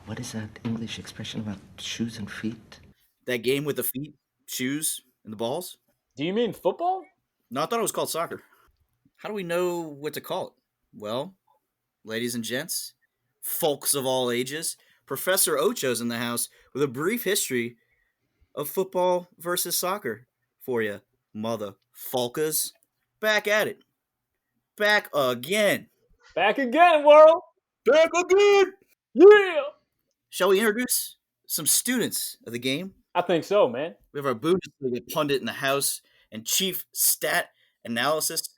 What is that English expression about shoes and feet? That game with the feet, shoes, and the balls? Do you mean football? No, I thought it was called soccer. How do we know what to call it? Well, ladies and gents, folks of all ages, Professor Ocho's in the house with a brief history of football versus soccer for you, mother Falkas. Back at it. Back again. Back again, world. Back again. Yeah. Shall we introduce some students of the game? I think so, man. We have our Bundisliga Pundit in the house and Chief Stat Analysis,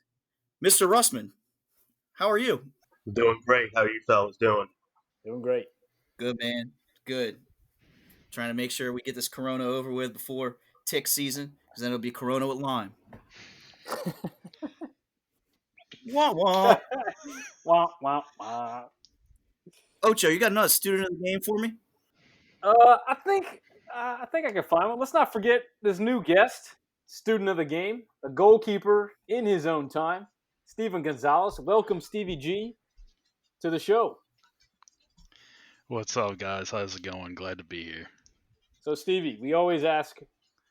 Mr. Russman. How are you? Doing great. How are you fellas doing? Doing great. Good, man. Good. Trying to make sure we get this Corona over with before tick season, because then it'll be Corona with lime. Wah wah. Wah, wah, wah. Ocho, you got another student of the game for me? I think I can find one. Let's not forget this new guest, student of the game, a goalkeeper in his own time, Stephen Gonzalez. Welcome, Stevie G, to the show. What's up, guys? How's it going? Glad to be here. So, Stevie, we always ask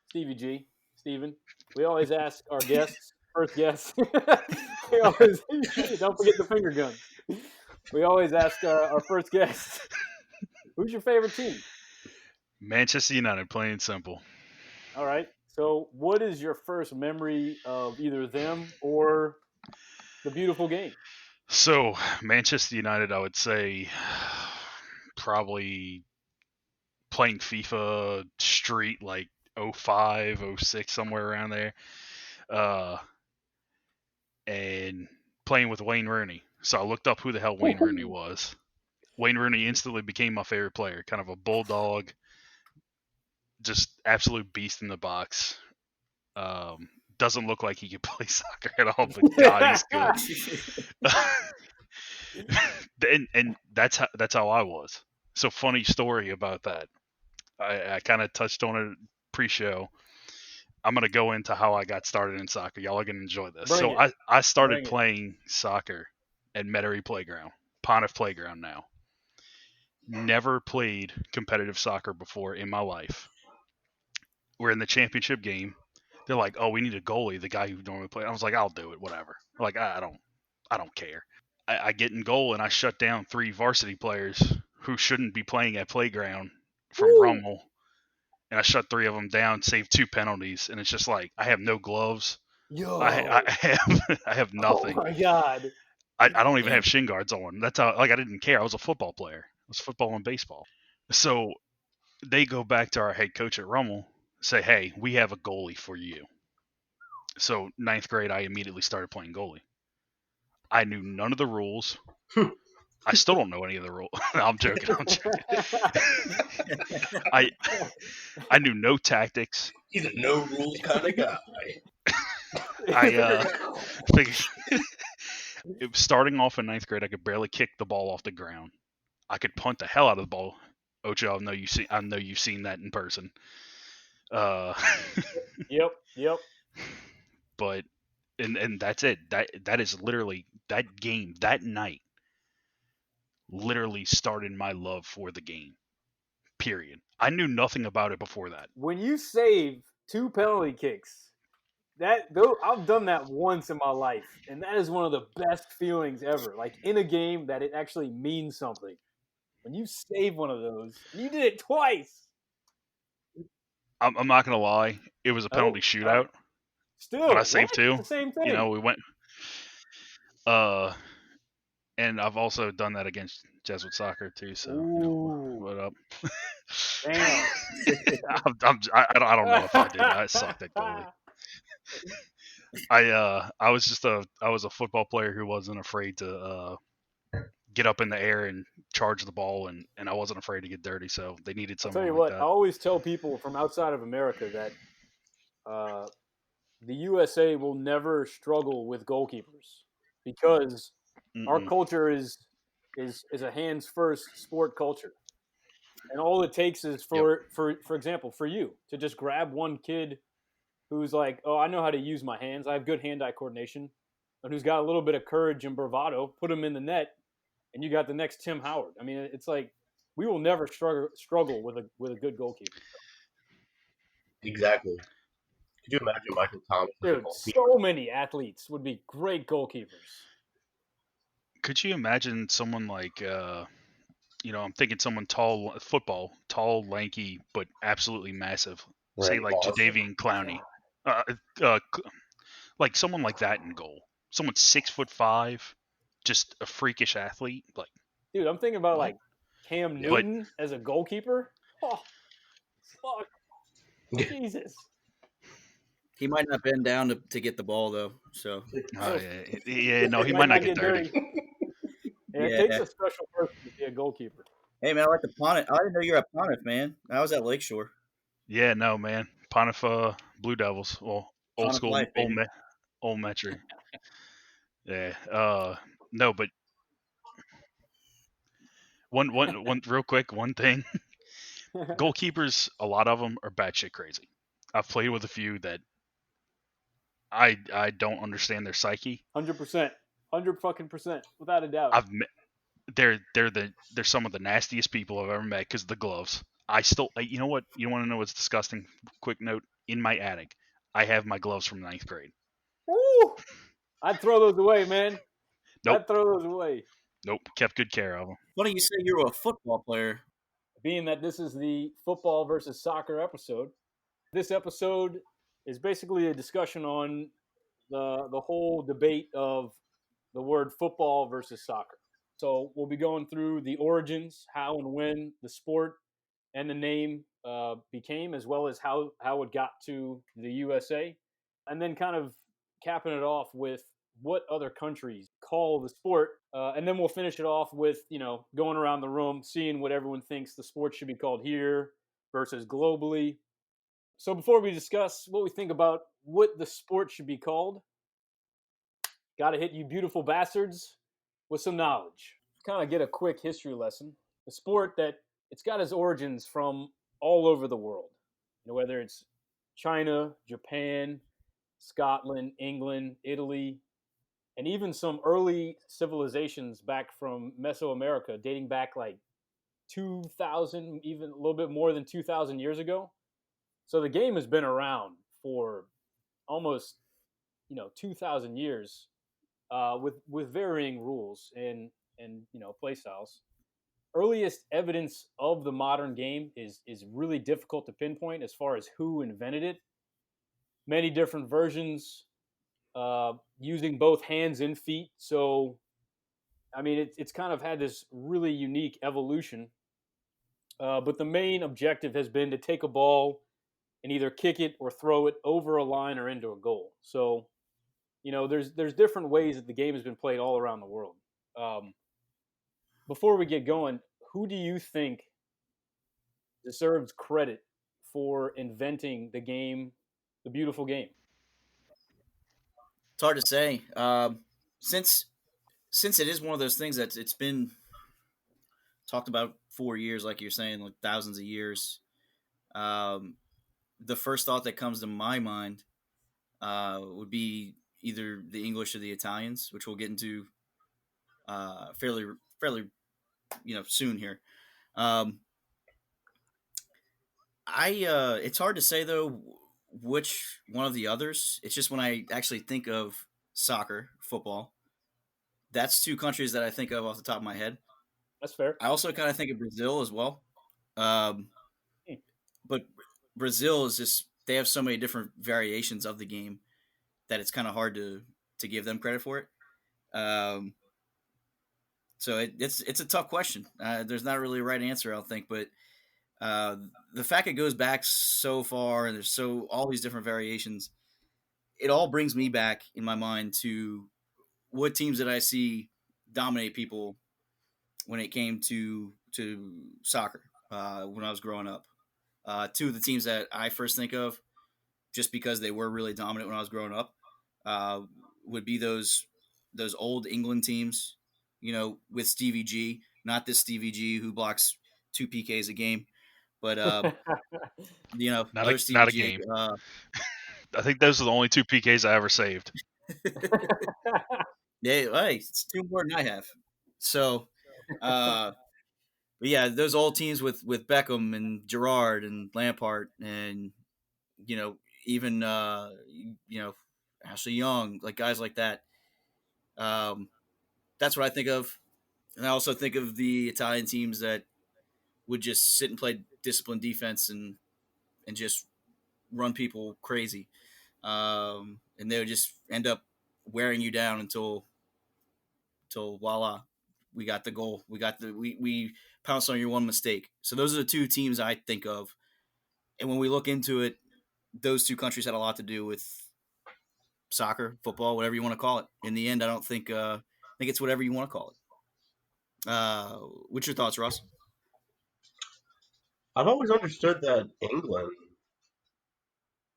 Stevie G, Stephen. We always ask our guests, first guests. We always don't forget the finger guns. We always ask our first guest, who's your favorite team? Manchester United, plain and simple. All right. So, what is your first memory of either them or the beautiful game? So, Manchester United, I would say probably playing FIFA Street like 05, 06, somewhere around there. And playing with Wayne Rooney. So I looked up who the hell Wayne Rooney was. Wayne Rooney instantly became my favorite player. Kind of a bulldog, just absolute beast in the box. Doesn't look like he could play soccer at all, but God, he's good. and that's how I was. So funny story about that. I kind of touched on it pre-show. I'm going to go into how I got started in soccer. Y'all are going to enjoy this. I started playing soccer at Metairie Playground, Pontiff Playground now. Never played competitive soccer before in my life. We're in the championship game. They're like, "Oh, we need a goalie, the guy who normally plays." I was like, "I'll do it, whatever." Like, I don't care. I get in goal and I shut down 3 varsity players who shouldn't be playing at Playground from Rummel. And I shut 3 of them down, saved 2 penalties, and it's just like I have no gloves. Yo, I have nothing. Oh my God! I don't even have shin guards on. That's how I didn't care. I was a football player. I was football and baseball. So they go back to our head coach at Rummel, say, "Hey, we have a goalie for you." So 9th grade, I immediately started playing goalie. I knew none of the rules. I still don't know any of the rules. I'm joking. I knew no tactics. He's a no rules kind of guy. Starting off in 9th grade, I could barely kick the ball off the ground. I could punt the hell out of the ball. Ocho, I know you've seen that in person. Yep. But and that's it. That is literally that game that night. Literally started my love for the game. Period. I knew nothing about it before that. When you save 2 penalty kicks, I've done that once in my life, and that is one of the best feelings ever. Like in a game that it actually means something. When you save one of those, and you did it twice. I'm not gonna lie. It was a penalty shootout. Still, but I saved 2. It's the same thing. You know, we went. And I've also done that against Jesuit soccer too. So, what up? Damn. I don't know if I did. I sucked at goalie. I was a football player who wasn't afraid to get up in the air and charge the ball, and I wasn't afraid to get dirty. So they needed I'll tell someone you like what, I that. always tell people from outside of America that the USA will never struggle with goalkeepers because our Mm-mm. culture is a hands first sport culture. And all it takes is Yep. for example, for you to just grab one kid who's like, "Oh, I know how to use my hands. I have good hand-eye coordination." And who's got a little bit of courage and bravado, put him in the net, and you got the next Tim Howard. I mean, it's like we will never struggle with a good goalkeeper. Exactly. Could you imagine Michael Thomas as a Dude, goalkeeper? so many athletes would be great goalkeepers. Could you imagine someone like I'm thinking someone tall, football, tall, lanky, but absolutely massive. Say Randy like Moss. Jadeveon Clowney, uh, uh, like someone like that in goal. Someone 6'5", just a freakish athlete. Like Dude, I'm thinking about what? like Cam Yeah. But Newton as a goalkeeper. Oh, fuck. Jesus. He might not bend down to get the ball though. So no, he He might not get dirty. Yeah, it yeah. takes a special person to be a goalkeeper. Hey man, I like the Pontiff. I didn't know you're at Pontiff, man. I was at Lakeshore. Yeah, no, man. Pontiff Blue Devils. Well, old Pontiff school, life, baby. old Metro. Yeah. No, but one real quick. One thing. Goalkeepers, a lot of them are batshit crazy. I've played with a few that I don't understand their psyche. 100%. 100% without a doubt. I've met, they're some of the nastiest people I've ever met because of the gloves. You know what? You want to know what's disgusting? Quick note: in my attic, I have my gloves from ninth grade. Woo! I'd throw those away, man. Nope, I'd throw those away. nope. Kept good care of them. Funny you say you're a football player. Being that this is the football versus soccer episode, this episode is basically a discussion on the whole debate of the word football versus soccer. So we'll be going through the origins, how and when the sport and the name became, as well as how it got to the USA, and then kind of capping it off with what other countries call the sport, and then we'll finish it off with going around the room, seeing what everyone thinks the sport should be called here versus globally. So before we discuss what we think about what the sport should be called, got to hit you beautiful bastards with some knowledge. Kind of get a quick history lesson. The sport that it's got its origins from all over the world. Whether it's China, Japan, Scotland, England, Italy, and even some early civilizations back from Mesoamerica, dating back like 2,000, even a little bit more than 2,000 years ago. So the game has been around for almost 2,000 years, with varying rules and play styles. Earliest evidence of the modern game is really difficult to pinpoint as far as who invented it. Many different versions, using both hands and feet. So, I mean, it's kind of had this really unique evolution. But the main objective has been to take a ball and either kick it or throw it over a line or into a goal. So, there's different ways that the game has been played all around the world. Before we get going, who do you think deserves credit for inventing the game, the beautiful game? It's hard to say. Since it is one of those things that it's been talked about for years, like you're saying, like thousands of years. The first thought that comes to my mind would be either the English or the Italians, which we'll get into fairly soon here. It's hard to say though which one of the others. It's just when I actually think of soccer, football, that's two countries that I think of off the top of my head. That's fair. I also kind of think of Brazil as well. But Brazil is just, they have so many different variations of the game that it's kind of hard to give them credit for it. So it's a tough question. There's not really a right answer, I don't think, but the fact it goes back so far and there's all these different variations, it all brings me back in my mind to what teams did I see dominate people when it came to soccer when I was growing up. Two of the teams that I first think of, just because they were really dominant when I was growing up, would be those old England teams, with Stevie G, not this Stevie G who blocks 2 PKs a game, but other Stevie Not a G. game. I think those are the only 2 PKs I ever saved. Yeah, hey, it's 2 more than I have. So, but yeah, those old teams with Beckham and Gerrard and Lampard and even Ashley Young, like guys like that. That's what I think of, and I also think of the Italian teams that would just sit and play disciplined defense and just run people crazy, and they would just end up wearing you down until voila, we got the goal. We pounced on your one mistake. So those are the 2 teams I think of, and when we look into it, those 2 countries had a lot to do with soccer, football, whatever you want to call it. In the end, I don't think I think it's whatever you want to call it. What's your thoughts, Russ? I've always understood that England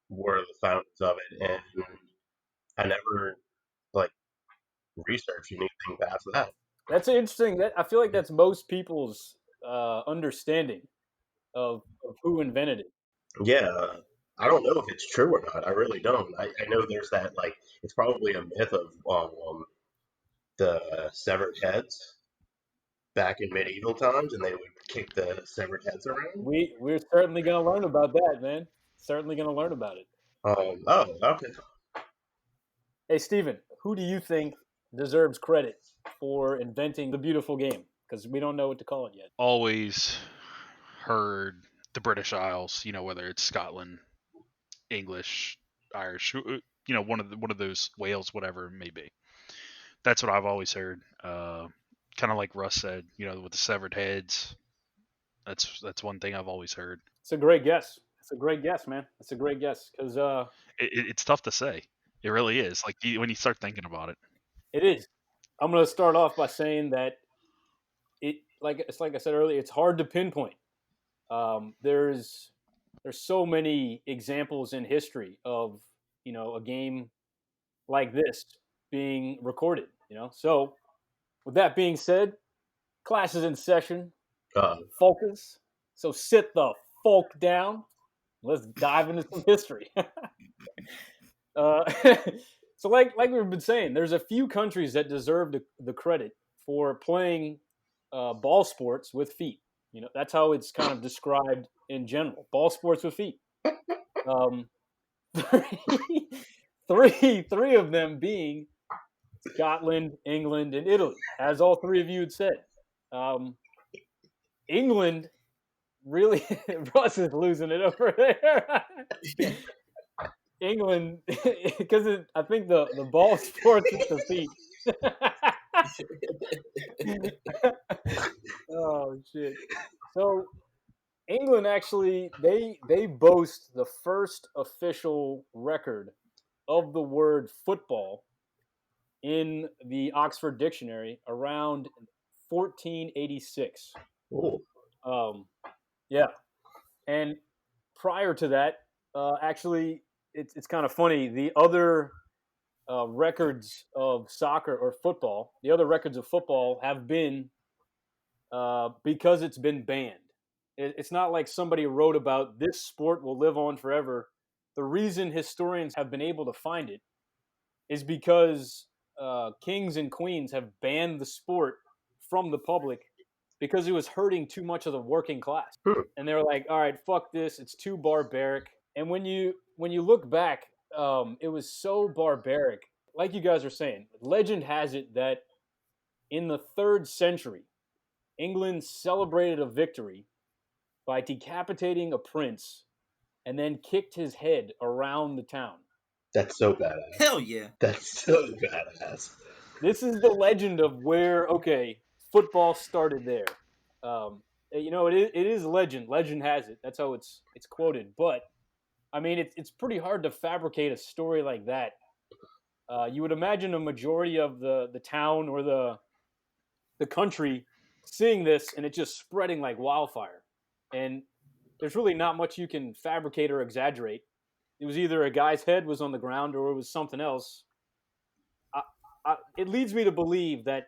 were the founders of it, and I never like researched anything past that. That's interesting. I feel like that's most people's understanding of who invented it. Yeah, I don't know if it's true or not. I really don't. I know there's that it's probably a myth of the severed heads back in medieval times, and they would kick the severed heads around. We're certainly going to learn about that, man. Certainly going to learn about it. Oh, okay. Hey, Stephen, who do you think deserves credit for inventing the beautiful game? Because we don't know what to call it yet. Always heard the British Isles, whether it's Scotland, English, Irish, one of those, Wales, whatever it may be. That's what I've always heard. Kind of like Russ said, with the severed heads. That's one thing I've always heard. It's a great guess. It's a great guess, man. It's a great guess because it's tough to say. It really is. Like when you start thinking about it. It is. I'm going to start off by saying that like I said earlier, it's hard to pinpoint. There's so many examples in history of a game like this being recorded. So with that being said, class is in session. Focus. So sit the folk down. Let's dive into some history. So like we've been saying, there's a few countries that deserve the credit for playing ball sports with feet. That's how it's kind of described in general. Ball sports with feet. Three of them being Scotland, England, and Italy, as all 3 of you had said. England really, Russ is losing it over there. England, because I think the ball sports with the feet. Oh shit! So England actually they boast the first official record of the word football in the Oxford Dictionary around 1486. Oh. Yeah, and prior to that, actually, it's kind of funny. The other records of soccer or football, the other records of football have been because it's been banned. It's not like somebody wrote about this sport will live on forever. The reason historians have been able to find it is because kings and queens have banned the sport from the public because it was hurting too much of the working class. And they were like, all right, fuck this. It's too barbaric. And when you look back, it was so barbaric. Like you guys are saying, legend has it that in the 3rd century, England celebrated a victory by decapitating a prince and then kicked his head around the town. That's so badass. Hell yeah. That's so badass. This is the legend of where, football started there. It is legend. Legend has it. That's how it's quoted. But, I mean, it's pretty hard to fabricate a story like that. You would imagine a majority of the town or the country seeing this and it just spreading like wildfire. And there's really not much you can fabricate or exaggerate. It was either a guy's head was on the ground or it was something else. It leads me to believe that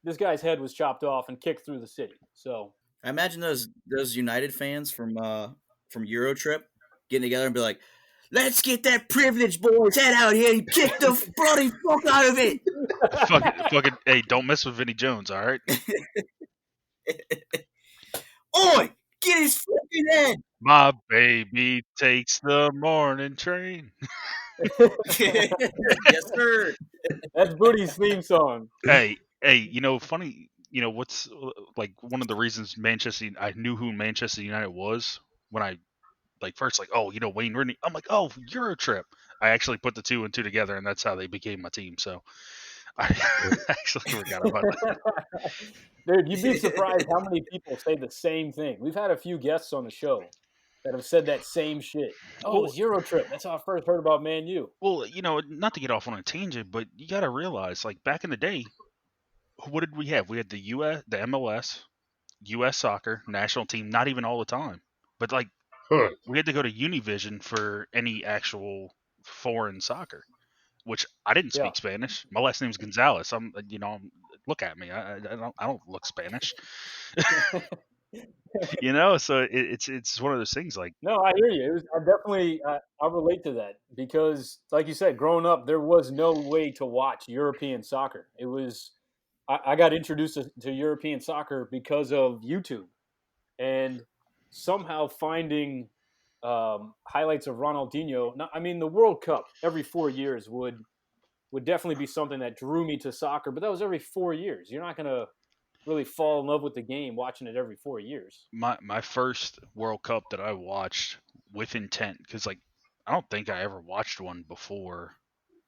this guy's head was chopped off and kicked through the city. So I imagine those United fans from Euro trip getting together and be like, "Let's get that privileged boy's head out here and kick the bloody fuck out of it." Fucking, hey, don't mess with Vinnie Jones, all right? Oi, get his fucking head. My baby takes the morning train. Yes, sir. that's Booty's theme song. Hey, funny, what's like one of the reasons I knew who Manchester United was when I first Wayne Rooney. I'm like, oh, Euro trip. I actually put the 2 and 2 together, and that's how they became my team. So I actually forgot about that. Dude, you'd be surprised how many people say the same thing. We've had a few guests on the show that have said that same shit. Oh, it's Euro trip. That's how I first heard about Man U. Well, not to get off on a tangent, but you got to realize, like, back in the day, what did we have? We had the US, the MLS, U.S. soccer national team. Not even all the time, but like we had to go to Univision for any actual foreign soccer, which I didn't speak Spanish. My last name's Gonzalez. Look at me. I don't look Spanish. So it's one of those things. Like, no, I hear you. I relate to that because, like you said, growing up, there was no way to watch European soccer. It was, I got introduced to European soccer because of YouTube, and somehow finding highlights of Ronaldinho. The World Cup every 4 years would definitely be something that drew me to soccer, but that was every 4 years. You're not gonna really fall in love with the game watching it every 4 years. My first World Cup that I watched with intent, because I don't think I ever watched one before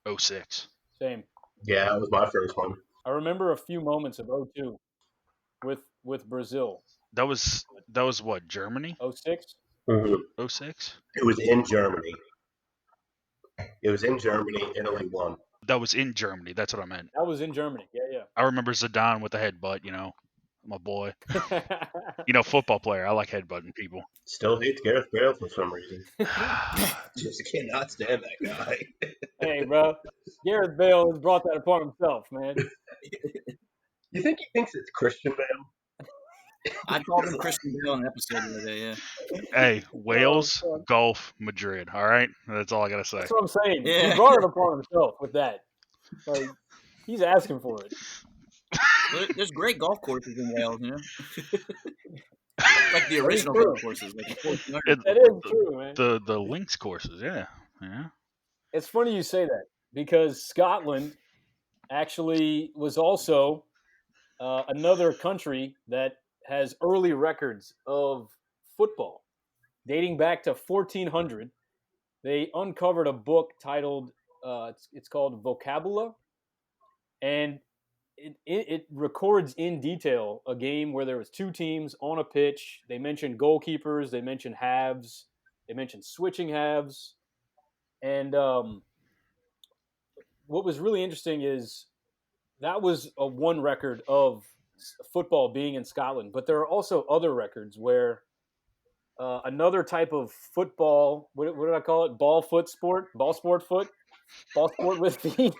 06. Same. Yeah, that was my first one. I remember a few moments of 02 with Brazil. That was what, Germany? 06? Mm-hmm. 06? It was in Germany. Italy won. That was in Germany. That's what I meant. That was in Germany. Yeah. I remember Zidane with the headbutt, my boy. Football player. I like headbutting people. Still hates Gareth Bale for some reason. Just cannot stand that guy. Hey, bro. Gareth Bale has brought that upon himself, man. You think he thinks it's Christian Bale? I called him Christian Bale in an episode the other day, yeah. Hey, Wales, golf, Madrid. All right? That's all I got to say. That's what I'm saying. Yeah. He brought it upon himself with that. Like, he's asking for it. There's great golf courses in Wales, like the original golf courses. Like that is true, man. The links courses, yeah. It's funny you say that because Scotland actually was also another country that has early records of football dating back to 1400. They uncovered a book titled it's called Vocabula, and it records in detail a game where there was 2 teams on a pitch. They mentioned goalkeepers, they mentioned halves, they mentioned switching halves, and what was really interesting is that was one record of football being in Scotland, but there are also other records where another type of football, what did I call it? Ball sport with feet.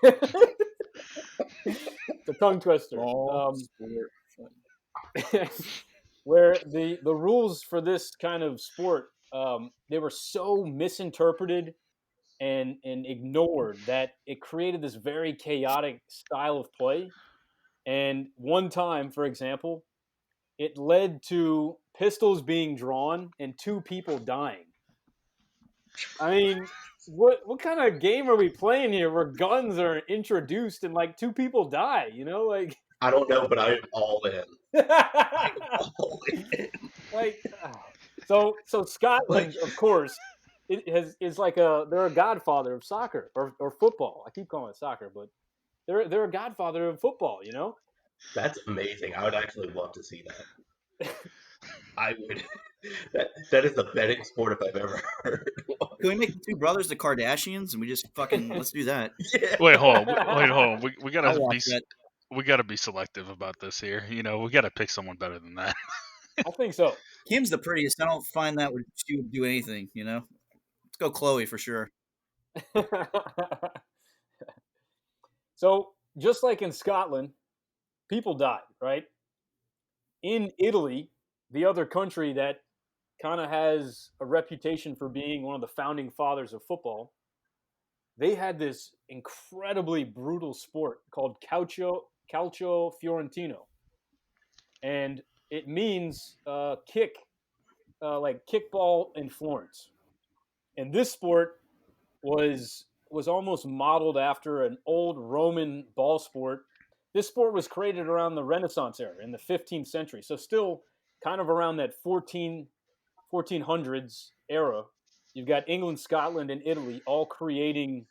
The tongue twister. Where the rules for this kind of sport, they were so misinterpreted and ignored that it created this very chaotic style of play. And one time, for example, it led to pistols being drawn and 2 people dying. I mean, what kind of game are we playing here where guns are introduced and 2 people die? Like I don't know, but I'm all in. So Scotland, of course, is like they're a godfather of soccer or football. I keep calling it soccer, but they're a godfather of football. That's amazing. I would actually love to see that. I would. That is the betting sport if I've ever heard. Can we make the 2 brothers the Kardashians and we just fucking let's do that? Yeah. Wait, hold on. We we got to be selective about this here. We got to pick someone better than that. I think so. Kim's the prettiest. I don't find that she would do anything. Let's go Chloe for sure. So, just like in Scotland, people died, right? In Italy, the other country that kind of has a reputation for being one of the founding fathers of football, they had this incredibly brutal sport called calcio fiorentino, and it means kick, like kickball in Florence. And this sport was almost modeled after an old Roman ball sport. This sport was created around the Renaissance era in the 15th century, so still kind of around that 1400s era. You've got England, Scotland, and Italy all creating,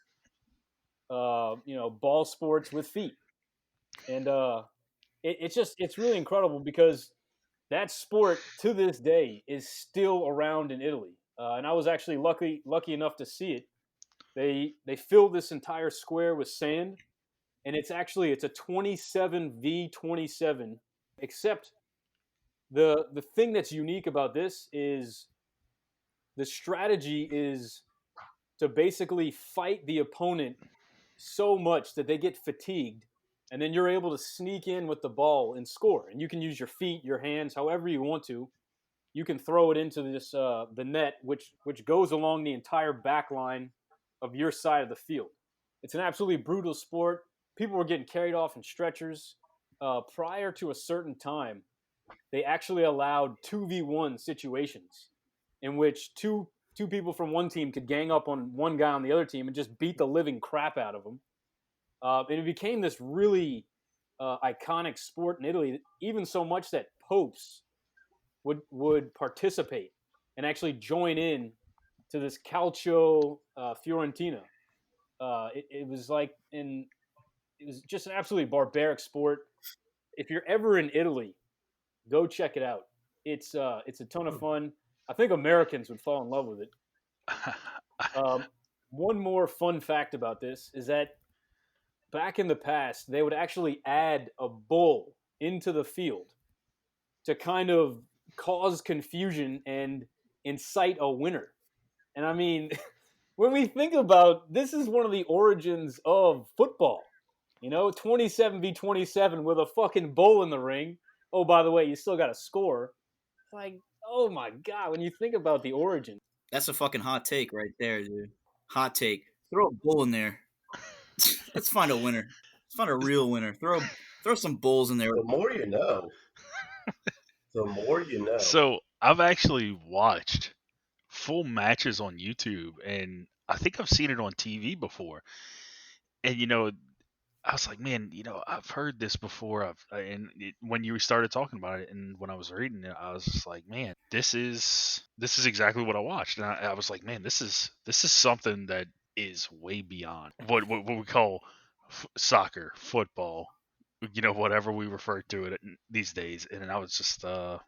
ball sports with feet, and it's really incredible because that sport to this day is still around in Italy. And I was actually lucky enough to see it. They filled this entire square with sand, and it's a 27v27. Except the thing that's unique about this is the strategy is to basically fight the opponent so much that they get fatigued, and then you're able to sneak in with the ball and score. And you can use your feet, your hands, however you want to. You can throw it into this the net, which goes along the entire back line of your side of the field. It's an absolutely brutal sport. People were getting carried off in stretchers. Prior to a certain time, they actually allowed 2v1 situations in which two people from one team could gang up on one guy on the other team and just beat the living crap out of him. And it became this really iconic sport in Italy, even so much that popes would participate and actually join in to this calcio fiorentina. It was just an absolutely barbaric sport. If you're ever in Italy, go check it out. It's a ton of fun. I think Americans would fall in love with it. One more fun fact about this is that back in the past, they would actually add a bull into the field to kind of cause confusion and incite a winner. And I mean, when we think about this, is one of the origins of football. 27v27 with a fucking bull in the ring. Oh, by the way, you still got to score. It's like, oh my God, when you think about the origin. That's a fucking hot take right there, dude. Hot take. Throw a bull in there. Let's find a winner. Let's find a real winner. Throw some bulls in there. The more you know. The more you know. So I've actually watched full matches on YouTube, and I think I've seen it on TV before. And I was like, man, I've heard this before. When you started talking about it, and when I was reading it, I was just like, man, this is exactly what I watched. And I was like, man, this is something that is way beyond what we call soccer, football, whatever we refer to it these days. And I was just, I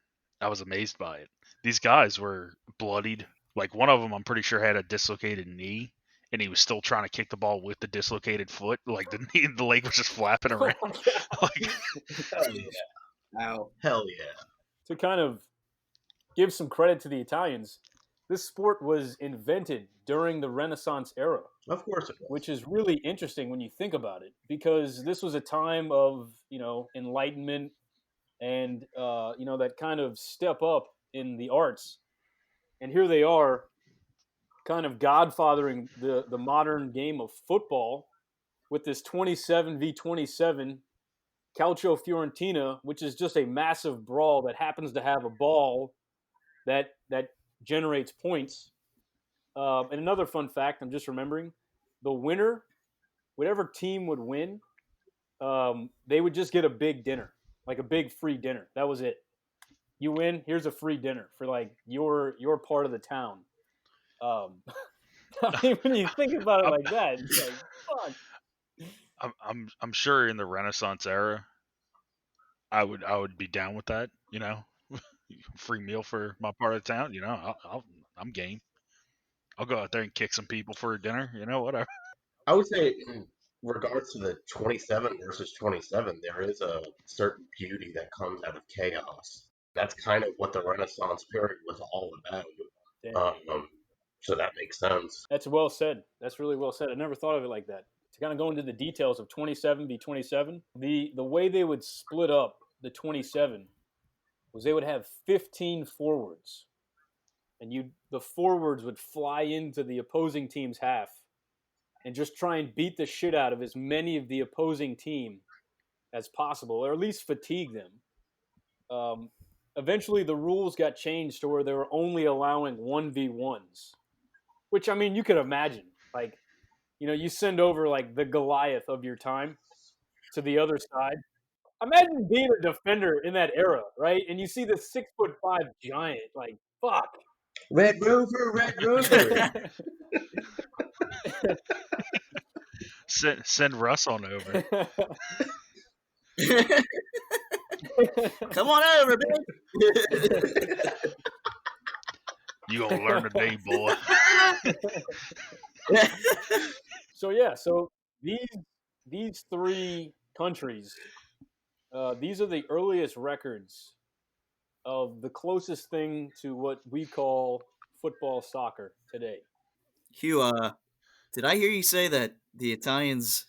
was amazed by it. These guys were bloodied. Like one of them, I'm pretty sure had a dislocated knee, and he was still trying to kick the ball with the dislocated foot. Like the leg was just flapping around. Like, Hell yeah. Wow. Hell yeah. To kind of give some credit to the Italians, this sport was invented during the Renaissance era. Of course it was. Which is really interesting when you think about it, because this was a time of, enlightenment and, that kind of step up in the arts. And here they are kind of godfathering the modern game of football with this 27v27 calcio fiorentina, which is just a massive brawl that happens to have a ball that generates points. And another fun fact, I'm just remembering, the winner, whatever team would win, they would just get a big dinner, like a big free dinner. That was it. You win, here's a free dinner for like your part of the town. I mean, when you think about it like that, it's like, fuck. I'm sure in the Renaissance era, I would be down with that. Free meal for my part of town. I'm game. I'll go out there and kick some people for a dinner. Whatever. I would say regards to the 27 versus 27, there is a certain beauty that comes out of chaos. That's kind of what the Renaissance period was all about. So that makes sense. That's well said. That's really well said. I never thought of it like that. To kind of go into the details of 27 v 27, the way they would split up the 27 was they would have 15 forwards, and the forwards would fly into the opposing team's half and just try and beat the shit out of as many of the opposing team as possible, or at least fatigue them. Eventually, the rules got changed to where they were only allowing 1v1s, which, I mean, you could imagine. Like, you send over, like, the Goliath of your time to the other side. Imagine being a defender in that era, right? And you see this 6'5" giant. Like, fuck. Red Rover, Red Rover. Send Russ on over. Come on over, baby. You gonna learn today, boy. So these three countries, these are the earliest records of the closest thing to what we call football soccer today. Hugh, did I hear you say that the Italians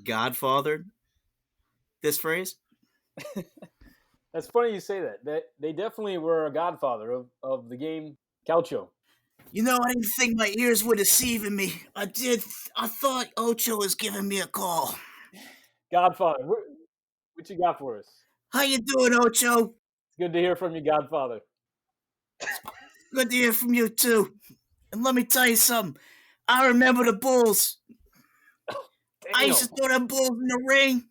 godfathered this phrase? That's funny you say that. That they definitely were a godfather of the game calcio. I didn't think my ears were deceiving me. I did. I thought Ocho was giving me a call. Godfather, what you got for us? How you doing, Ocho? It's good to hear from you, Godfather. Good to hear from you, too. And let me tell you something. I remember the Bulls. Damn. I used to throw them Bulls in the ring.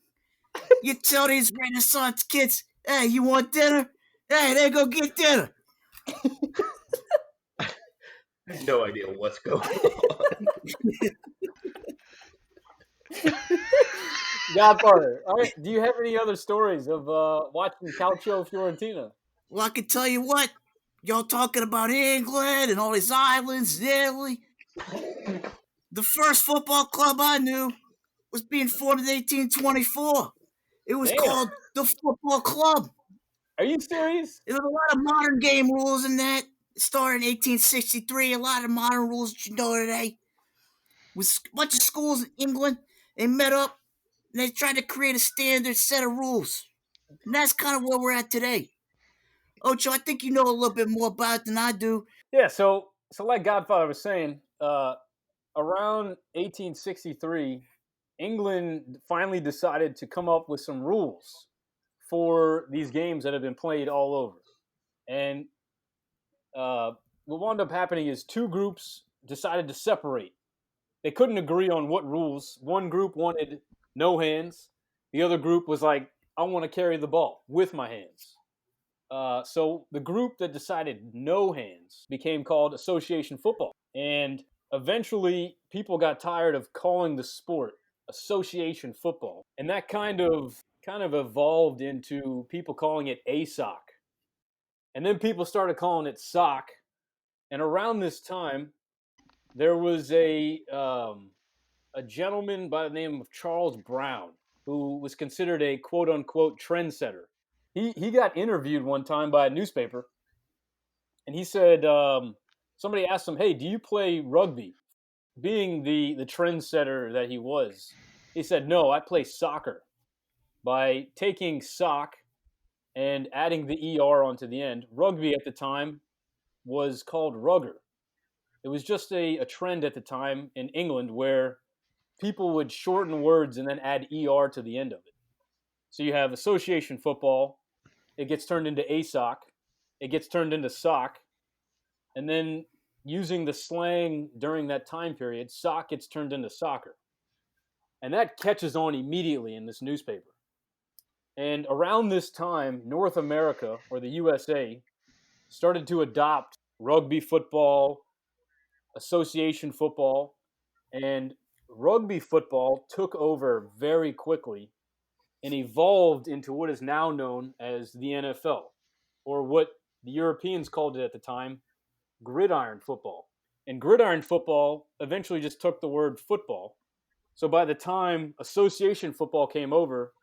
You tell these Renaissance kids, hey, you want dinner? Hey, they go get dinner. I have no idea what's going on. Godfather, all right, do you have any other stories of watching Calcio Fiorentina? Well, I can tell you what. Y'all talking about England and all these islands, Italy. The first football club I knew was being formed in 1824. It was called the Football Club. Are you serious? There was a lot of modern game rules in that. It started in 1863. A lot of modern rules that you know today. With a bunch of schools in England, they met up and they tried to create a standard set of rules. And that's kind of where we're at today. Ocho, I think you know a little bit more about it than I do. Yeah, so like Godfather was saying, around 1863, England finally decided to come up with some rules for these games that have been played all over. And what wound up happening is two groups decided to separate. They couldn't agree on what rules. One group wanted no hands. The other group was like, I want to carry the ball with my hands. So the group that decided no hands became called association football. And eventually people got tired of calling the sport association football. And that kind of evolved into people calling it ASOC. And then people started calling it sock. And around this time, there was a gentleman by the name of Charles Brown, who was considered a quote-unquote trendsetter. He got interviewed one time by a newspaper, and he said, somebody asked him, hey, do you play rugby? Being the trendsetter that he was, he said, no, I play soccer. By taking sock and adding the ER onto the end, rugby at the time was called rugger. It was just a trend at the time in England where people would shorten words and then add ER to the end of it. So you have association football, it gets turned into ASOC, it gets turned into sock, and then using the slang during that time period, sock gets turned into soccer. And that catches on immediately in this newspaper. And around this time, North America, or the USA, started to adopt rugby football, association football, and rugby football took over very quickly and evolved into what is now known as the NFL, or what the Europeans called it at the time, gridiron football. And gridiron football eventually just took the word football So by the time association football came over,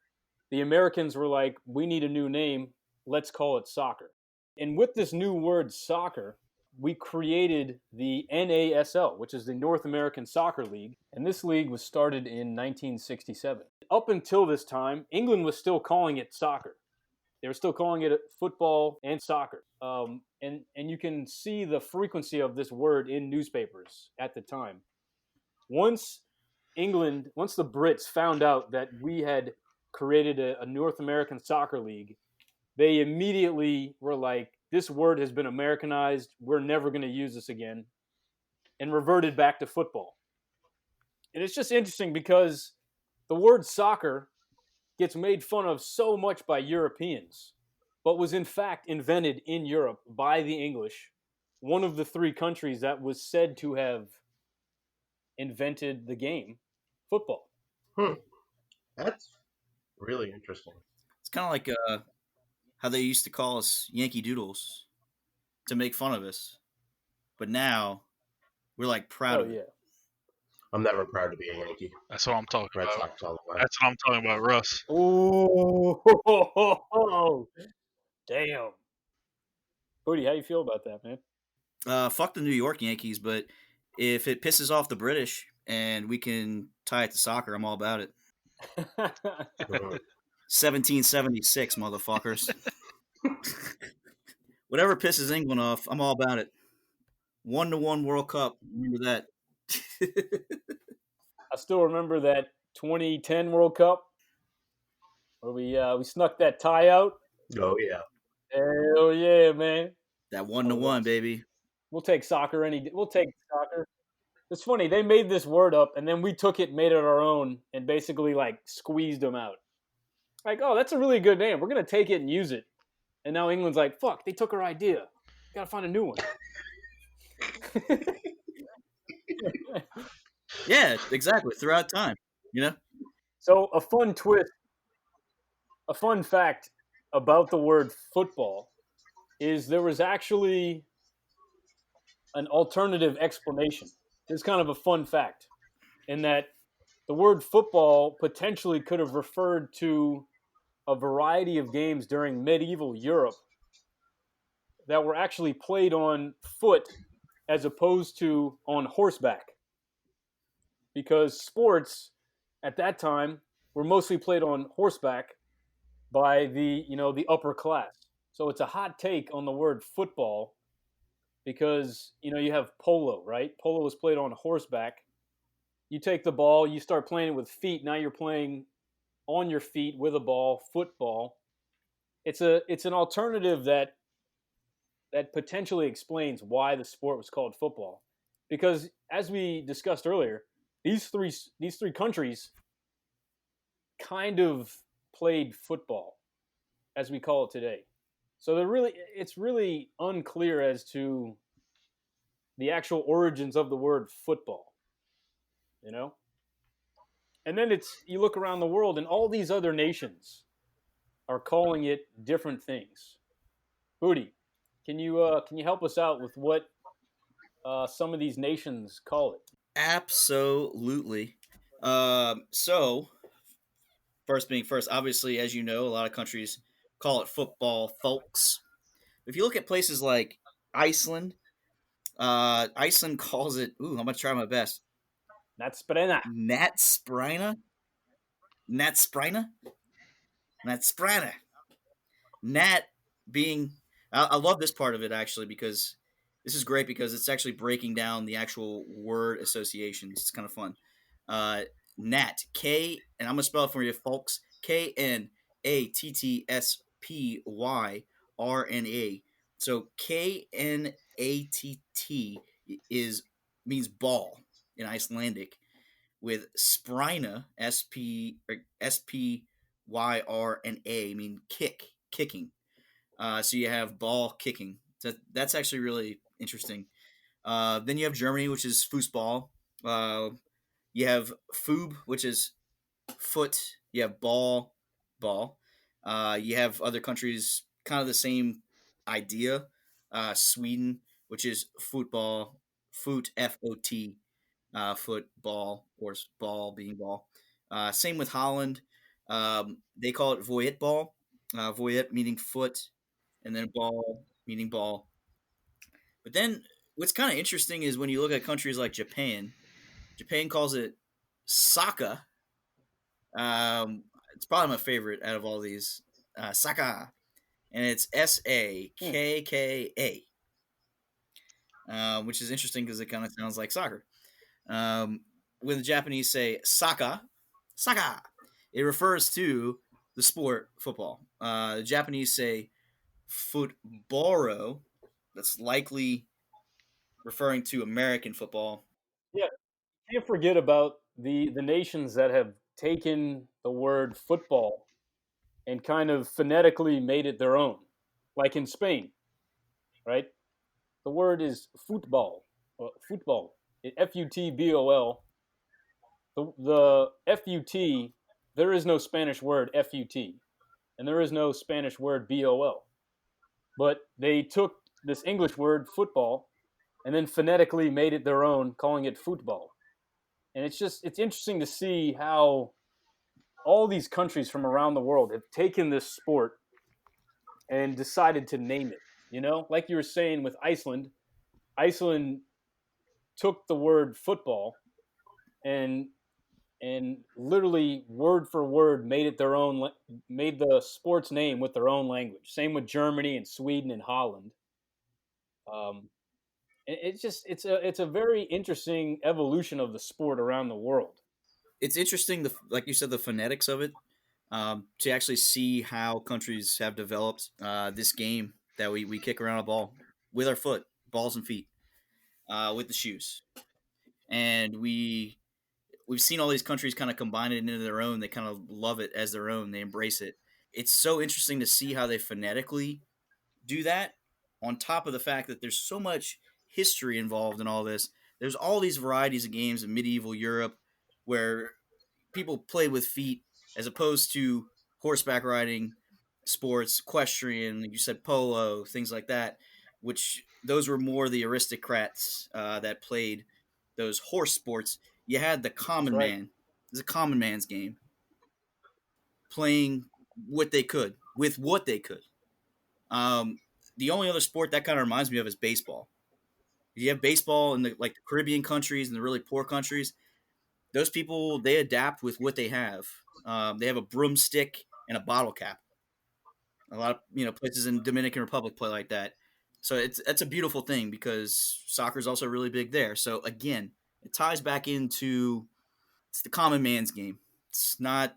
the Americans were like, we need a new name. Let's call it soccer. And with this new word soccer, we created the NASL, which is the North American Soccer League. And this league was started in 1967. Up until this time, England was still calling it soccer. They were still calling it football and soccer. And you can see the frequency of this word in newspapers at the time. Once the Brits found out that we had created a North American Soccer League, they immediately were like, this word has been Americanized. We're never going to use this again, and reverted back to football. And it's just interesting because the word soccer gets made fun of so much by Europeans, but was in fact invented in Europe by the English, one of the three countries that was said to have invented the game, football. That's really interesting. It's kind of like how they used to call us Yankee Doodles to make fun of us, but now we're like proud of it. Yeah. I'm never proud to be a Yankee. That's what I'm talking Red about. Sox all the way. That's what I'm talking about, Russ. Oh, damn. Footy, how you feel about that, man? Fuck the New York Yankees, but if it pisses off the British and we can tie it to soccer, I'm all about it. 1776, motherfuckers. Whatever pisses England off, I'm all about it. 1-1 World Cup. Remember that. I still remember that 2010 World Cup where we snuck that tie out. Oh yeah. Hell yeah, man. That 1-1, baby. We'll take soccer We'll take soccer. It's funny, they made this word up and then we took it, made it our own, and basically like squeezed them out. Like, oh, that's a really good name. We're gonna take it and use it. And now England's like, fuck, they took our idea. Gotta find a new one. Yeah, exactly. Throughout time, you know? So a fun twist, a fun fact about the word football is there was actually an alternative explanation. It's kind of a fun fact in that the word football potentially could have referred to a variety of games during medieval Europe that were actually played on foot as opposed to on horseback. Because sports at that time were mostly played on horseback by the upper class. So it's a hot take on the word football because you have polo, right? Polo was played on horseback. You take the ball, you start playing it with feet. Now you're playing on your feet with a ball, football. It's an alternative that potentially explains why the sport was called football. Because as we discussed earlier, these three countries kind of played football as we call it today. So it's really unclear as to the actual origins of the word football. And then you look around the world and all these other nations are calling it different things. Footy, can you help us out with what some of these nations call it? Absolutely. So, first being first, obviously, as you know, a lot of countries call it football, folks. If you look at places like Iceland, Iceland calls it, I'm going to try my best. Natsprena. Nat being, I love this part of it actually because this is great because it's actually breaking down the actual word associations. It's kind of fun. Nat, K, and I'm going to spell it for you, folks. KNATTSPYRNA. So KNATT means ball in Icelandic, with sprina, SPYRNA, mean kicking. So you have ball kicking. So that's actually really interesting. Then you have Germany, which is foosball. You have Foob, which is foot. You have ball. You have other countries, kind of the same idea. Sweden, which is football, foot, FOT. football, of course, ball being ball. Same with Holland. They call it voet ball. Voet meaning foot, and then ball meaning ball. But then what's kind of interesting is when you look at countries like Japan. Japan calls it saka. It's probably my favorite out of all these. Saka, and it's SAKKA, which is interesting because it kind of sounds like soccer. Um, when the Japanese say saka, saka, it refers to the sport football. The Japanese say footboro. That's likely referring to American football. Yeah, can't forget about the nations that have taken the word football and kind of phonetically made it their own. Like in Spain, right? The word is football. Football. Futbol. The fut. There is no Spanish word fut, and there is no Spanish word bol. But they took this English word football and then phonetically made it their own, calling it football. And it's interesting to see how all these countries from around the world have taken this sport and decided to name it. You know, like you were saying with Iceland, Iceland took the word football and literally word for word made it their own, made the sports name with their own language. Same with Germany and Sweden and Holland. Um, it's a very interesting evolution of the sport around the world. It's interesting, like you said, the phonetics of it. To actually see how countries have developed this game that we kick around a ball with our foot, balls and feet, with the shoes, and we've seen all these countries kind of combine it into their own. They kind of love it as their own. They embrace it. It's so interesting to see how they phonetically do that. On top of the fact that there's so much history involved in all this, there's all these varieties of games in medieval Europe where people play with feet as opposed to horseback riding sports, equestrian, like you said, polo, things like that, which those were more the aristocrats that played those horse sports. You had the That's common right. man. It's a common man's game, playing what they could with what they could. Um, the only other sport that kind of reminds me of is baseball. You have baseball in the like the Caribbean countries and the really poor countries. Those people they adapt with what they have. They have a broomstick and a bottle cap. A lot of places in Dominican Republic play like that. So that's a beautiful thing because soccer is also really big there. So again, it ties back into it's the common man's game. It's not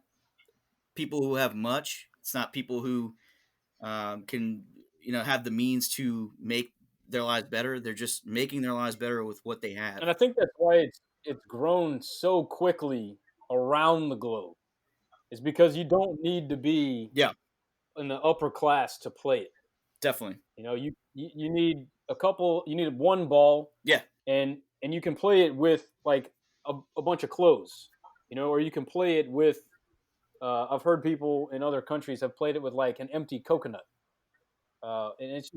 people who have much. It's not people who can have the means to make their lives better. They're just making their lives better with what they have. And I think that's why it's grown so quickly around the globe. Is because you don't need to be Yeah, in the upper class to play it. definitely. You know, you need a couple. You need one ball, Yeah, and you can play it with like a bunch of clothes. You know, or you can play it with. I've heard people in other countries have played it with like an empty coconut, and it's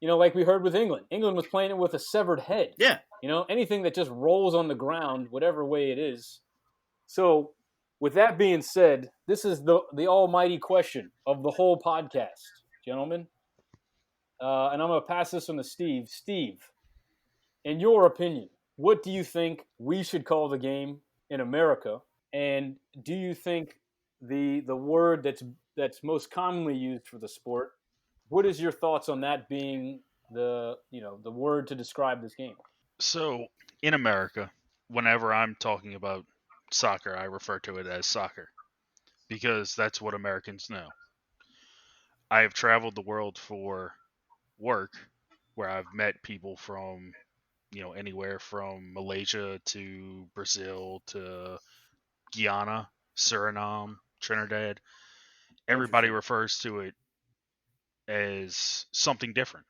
like we heard with England. England was playing it with a severed head. yeah. You know, anything that just rolls on the ground, whatever way it is. So, with that being said, this is the almighty question of the whole podcast, gentlemen. And I'm going to pass this on to Steve. Steve, in your opinion, what do you think we should call the game in America? And do you think the word that's most commonly used for the sport? What is your thoughts on that being the word to describe this game? So in America, whenever I'm talking about soccer, I refer to it as soccer because that's what Americans know. I have traveled the world for work where I've met people from, anywhere from Malaysia to Brazil to Guyana, Suriname, Trinidad. Everybody Interesting. refers to it as something different.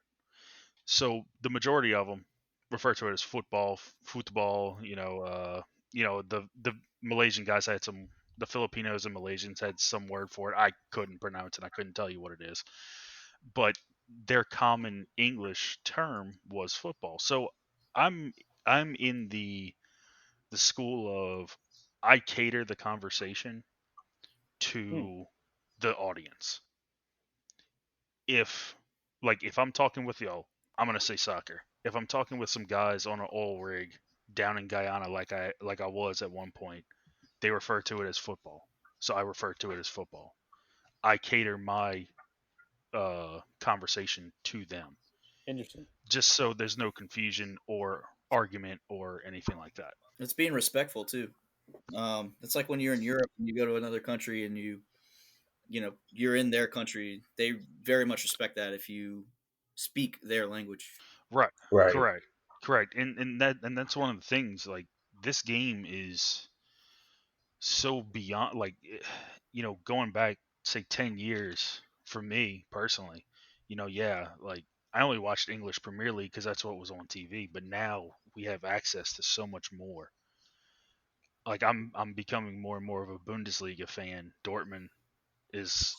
So the majority of them refer to it as football. The Malaysian guys had some. The Filipinos and Malaysians had some word for it. I couldn't pronounce it. I couldn't tell you what it is. But their common English term was football. So I'm in the the school of I cater the conversation to the audience. If I'm talking with y'all, I'm gonna say soccer. If I'm talking with some guys on an oil rig down in Guyana, like I was at one point, they refer to it as football. So I refer to it as football. I cater my conversation to them, Interesting. just so there's no confusion or argument or anything like that. It's being respectful too. It's like when you're in Europe and you go to another country and you're in their country. They very much respect that if you speak their language. Right. Right. Correct. And that's one of the things. Like, this game is so beyond, like, going back, say, 10 years for me personally. Yeah, like, I only watched English Premier League because that's what was on TV. But now we have access to so much more. Like, I'm becoming more and more of a Bundesliga fan. Dortmund is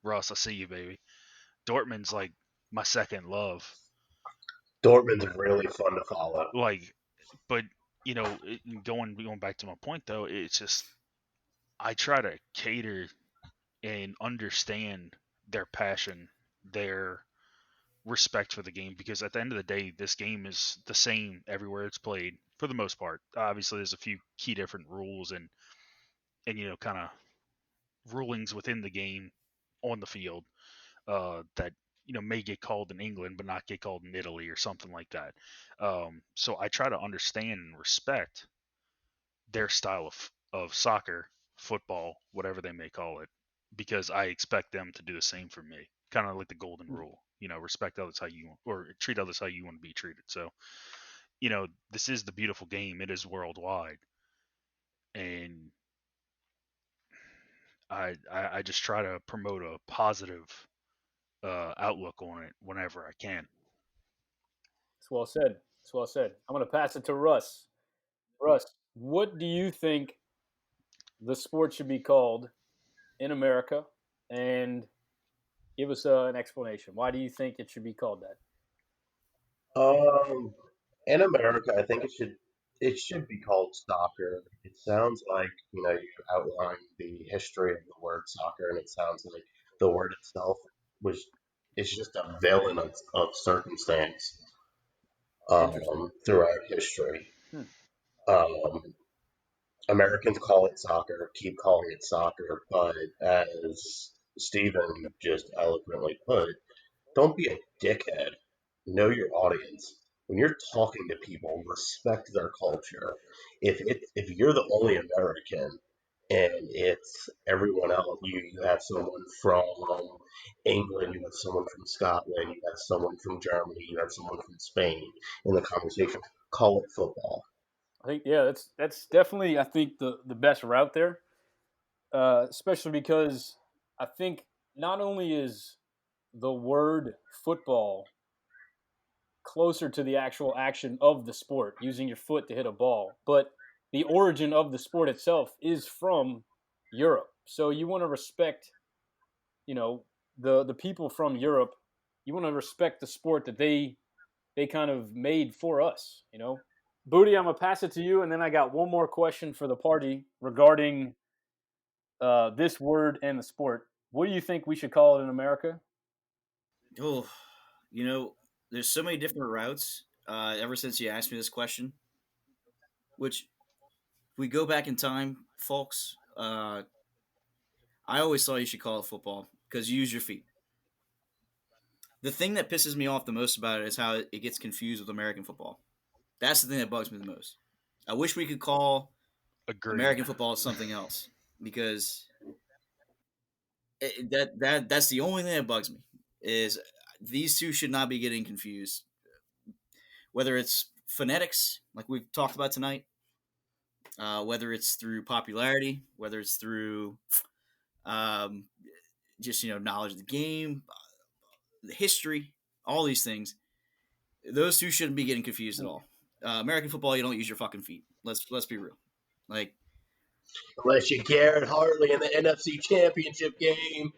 Russ. I see you, baby. Dortmund's like my second love. Dortmund's really fun to follow. Like, but going back to my point though, it's just I try to cater and understand their passion, their respect for the game, because at the end of the day, this game is the same everywhere it's played for the most part. Obviously, there's a few key different rules and kind of rulings within the game on the field that may get called in England but not get called in Italy or something like that. So I try to understand and respect their style of soccer, football, whatever they may call it, because I expect them to do the same for me. Kind of like the golden rule, respect others how you want, or treat others how you want to be treated. So, this is the beautiful game. It is worldwide, and I just try to promote a positive outlook on it whenever I can. It's well said. It's well said. I'm going to pass it to Russ. Russ, what do you think the sport should be called in America? And give us an explanation. Why do you think it should be called that? In America, I think it should be called soccer. It sounds like you outlined the history of the word soccer, and it sounds like the word itself was is just a villain of circumstance Interesting. throughout history. Hmm. Um, Americans call it soccer, keep calling it soccer, but as Stephen just eloquently put, don't be a dickhead. Know your audience. When you're talking to people, respect their culture. If you're the only American and it's everyone else, you have someone from England, you have someone from Scotland, you have someone from Germany, you have someone from Spain in the conversation. Call it football. I think that's definitely I think the best route there, especially because I think not only is the word football closer to the actual action of the sport, using your foot to hit a ball, but the origin of the sport itself is from Europe. So you want to respect, you know, the people from Europe. You want to respect the sport that they kind of made for us. Booty, I'm gonna pass it to you, and then I got one more question for the party regarding this word and the sport. What do you think we should call it in America? Oh, there's so many different routes. Ever since you asked me this question, which if we go back in time, folks, I always thought you should call it football because you use your feet. The thing that pisses me off the most about it is how it gets confused with American football. That's the thing that bugs me the most. I wish we could call Agreed. American football something else because that's the only thing that bugs me is these two should not be getting confused. Whether it's phonetics, like we've talked about tonight, whether it's through popularity, whether it's through um, just knowledge of the game, the history, all these things. Those two shouldn't be getting confused at all. American football, you don't use your fucking feet. Let's be real. Like, Unless you're Garrett Hartley in the NFC Championship game.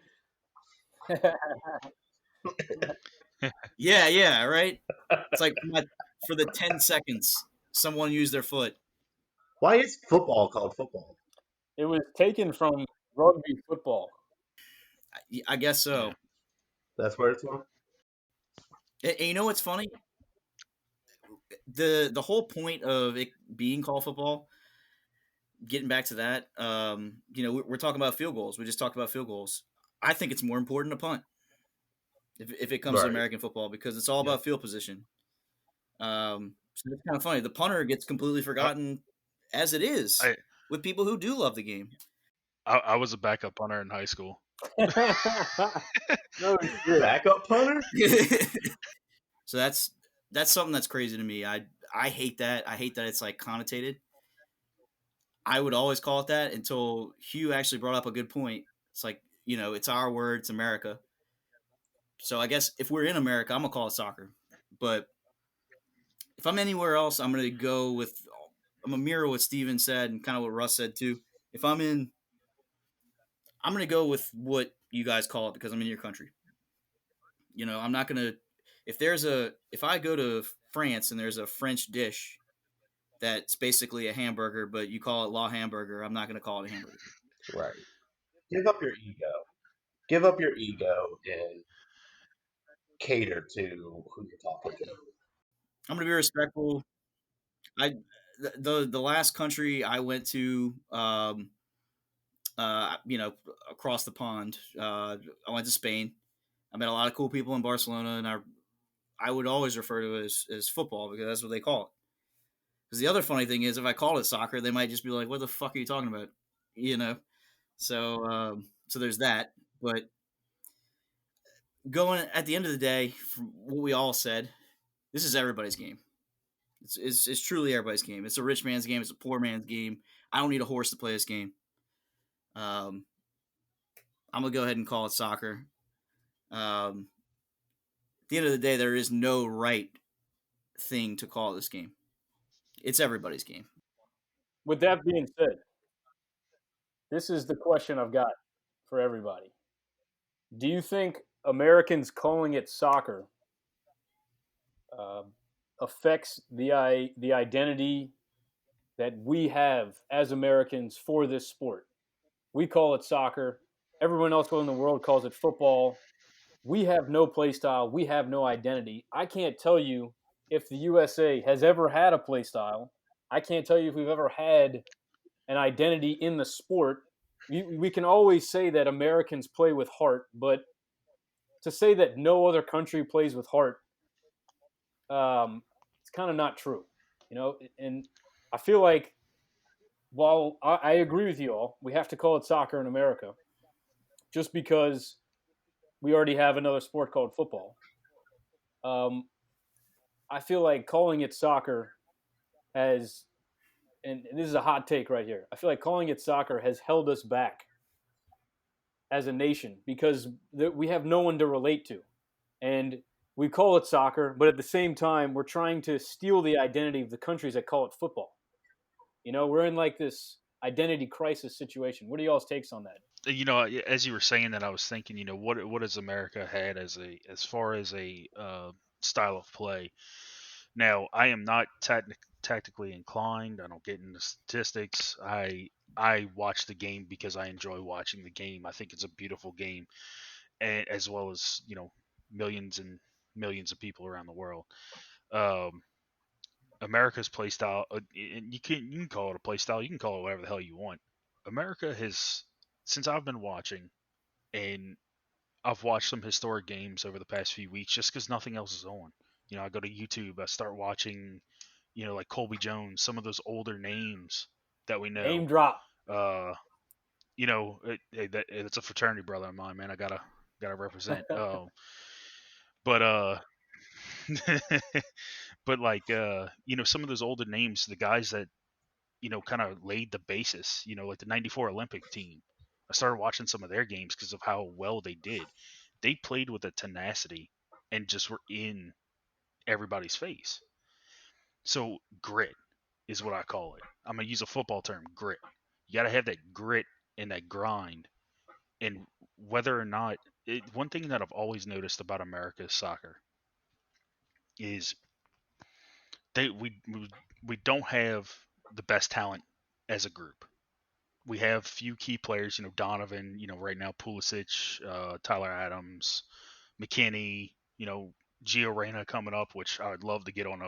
yeah, right. It's like for the 10 seconds, someone used their foot. Why is football called football? It was taken from rugby football. I guess so. Yeah. That's where it's from? And you know what's funny? The whole point of it being called football, getting back to that, we're talking about field goals. We just talked about field goals. I think it's more important to punt if it comes to Right. American football because it's all Yep. about field position. So it's kind of funny. The punter gets completely forgotten as it is I with people who do love the game. I was a backup punter in high school. No shit. Backup punter? So that's something that's crazy to me. I hate that. I hate that it's like connotated. I would always call it that until Hugh actually brought up a good point. It's like, it's our word, it's America. So I guess if we're in America, I'm gonna call it soccer. But if I'm anywhere else, I'm gonna mirror what Steven said and kind of what Russ said too. If I'm gonna go with what you guys call it because I'm in your country. I'm not gonna if I go to France and there's a French dish that's basically a hamburger, but you call it La Hamburger, I'm not gonna call it a hamburger. Right. Give up your ego. Give up your ego and cater to who you're talking to. I'm gonna be respectful. I the last country I went to, across the pond, I went to Spain. I met a lot of cool people in Barcelona, and I would always refer to it as football because that's what they call it. Because the other funny thing is, if I called it soccer, they might just be like, "What the fuck are you talking about?" You know. So there's that. But going at the end of the day, from what we all said, this is everybody's game. It's truly everybody's game. It's a rich man's game. It's a poor man's game. I don't need a horse to play this game. Um, I'm gonna go ahead and call it soccer. At the end of the day, there is no right thing to call this game. It's everybody's game. With that being said, this is the question I've got for everybody. Do you think Americans calling it soccer uh, affects the identity that we have as Americans for this sport? We call it soccer. Everyone else in the world calls it football. We have no play style. We have no identity. I can't tell you if the USA has ever had a play style. I can't tell you if we've ever had an identity in the sport. We can always say that Americans play with heart, but to say that no other country plays with heart, it's kind of not true, And I feel like while I agree with you all, we have to call it soccer in America, just because we already have another sport called football. Um, I feel like calling it soccer has, and this is a hot take right here. I feel like calling it soccer has held us back as a nation because we have no one to relate to. And we call it soccer, but at the same time, we're trying to steal the identity of the countries that call it football. We're in like this identity crisis situation. What are y'all's takes on that? As you were saying that, I was thinking, what has America had as far as a style of play? Now, I am not tactically inclined. I don't get into statistics. I watch the game because I enjoy watching the game. I think it's a beautiful game, and as well as millions and millions of people around the world. Um, America's play style, and you can call it a play style. You can call it whatever the hell you want. America has, since I've been watching, and I've watched some historic games over the past few weeks just because nothing else is on. I go to YouTube, I start watching, like Colby Jones, some of those older names that we Name know. drop. It's a fraternity brother of mine, man. I gotta represent. But but like some of those older names, the guys that kind of laid the basis. Like the '94 Olympic team. I started watching some of their games because of how well they did. They played with a tenacity and just were in everybody's face. So grit is what I call it. I'm gonna use a football term, grit. You got to have that grit and that grind. And whether or not one thing that I've always noticed about America's soccer is we don't have the best talent as a group. We have few key players, Donovan, right now Pulisic, Tyler Adams, McKinney, Gio Reyna coming up, which I would love to get on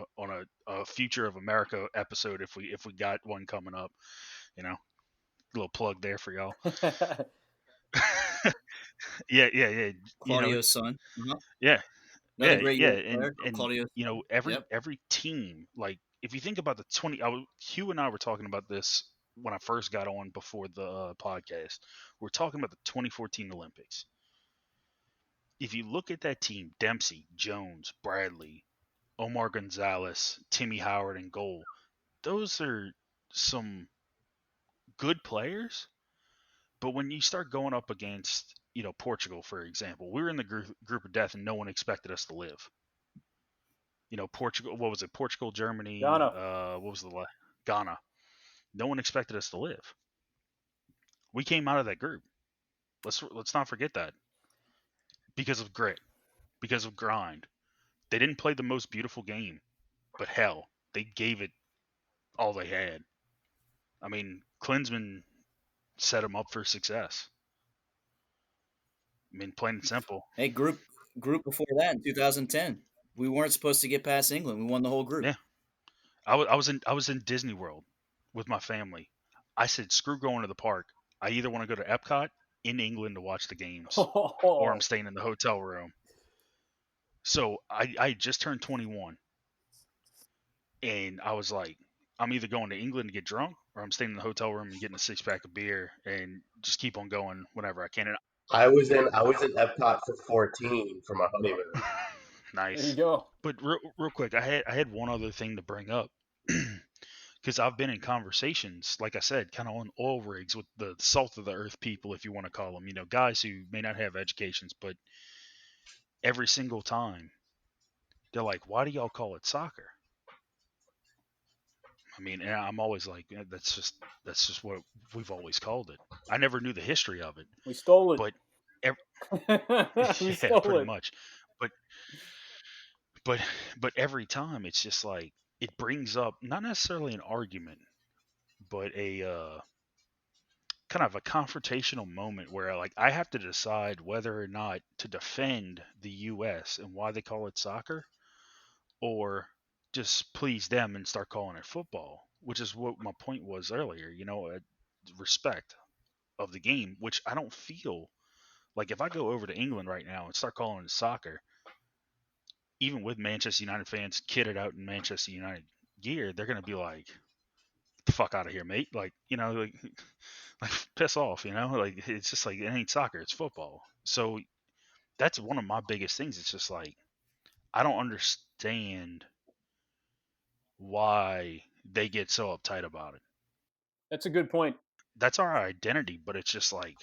a Future of America episode if we got one coming up, little plug there for y'all. Yeah. Claudio's son. Yeah, Another great yeah, U.S. player, and Claudio's son. Yep. every team, like if you think about the 20, Hugh and I were talking about this when I first got on before the podcast. We're talking about the 2014 Olympics. If you look at that team, Dempsey, Jones, Bradley, Omar Gonzalez, Timmy Howard in goal, those are some good players. But when you start going up against, Portugal, for example, we were in the group of death and no one expected us to live. Portugal, what was it? Portugal, Germany, Ghana. what was the Ghana. No one expected us to live. We came out of that group. Let's not forget that. Because of grit, because of grind. They didn't play the most beautiful game, but hell, they gave it all they had. I mean, Klinsmann set them up for success. I mean, plain and simple. Hey, group before that in 2010, we weren't supposed to get past England. We won the whole group. Yeah, I was in Disney World with my family. I said, screw going to the park. I either want to go to Epcot in England to watch the games, or I'm staying in the hotel room. So I just turned 21, and I was like, I'm either going to England to get drunk, or I'm staying in the hotel room and getting a 6-pack of beer and just keep on going whenever I can. And I was in Epcot for 14 for my honeymoon. nice. There you go. But real quick, I had one other thing to bring up. Because I've been in conversations, like I said, kind of on oil rigs with the salt of the earth people, if you want to call them, guys who may not have educations, but every single time they're like, why do y'all call it soccer? I mean, and I'm always like, that's just what we've always called it. I never knew the history of it. We stole it. But we yeah, stole pretty it. much. But every time it's just like it brings up not necessarily an argument, but a kind of a confrontational moment where like I have to decide whether or not to defend the US and why they call it soccer, or just please them and start calling it football, which is what my point was earlier, respect of the game, which I don't feel like if I go over to England right now and start calling it soccer, even with Manchester United fans kitted out in Manchester United gear, they're going to be like, the fuck out of here, mate. Like, like piss off, like it's just like, it ain't soccer, it's football. So that's one of my biggest things. It's just like, I don't understand why they get so uptight about it. That's a good point. That's our identity, but it's just like,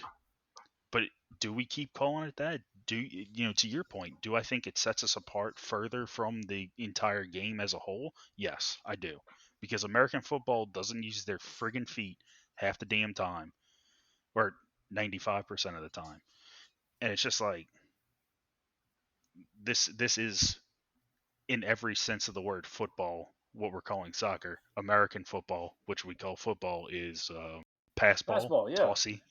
but do we keep calling it that? To your point, do I think it sets us apart further from the entire game as a whole? Yes, I do. Because American football doesn't use their friggin' feet half the damn time, or 95% of the time. And it's just like, this is, in every sense of the word, football, what we're calling soccer. American football, which we call football, is pass ball, yeah. tossy,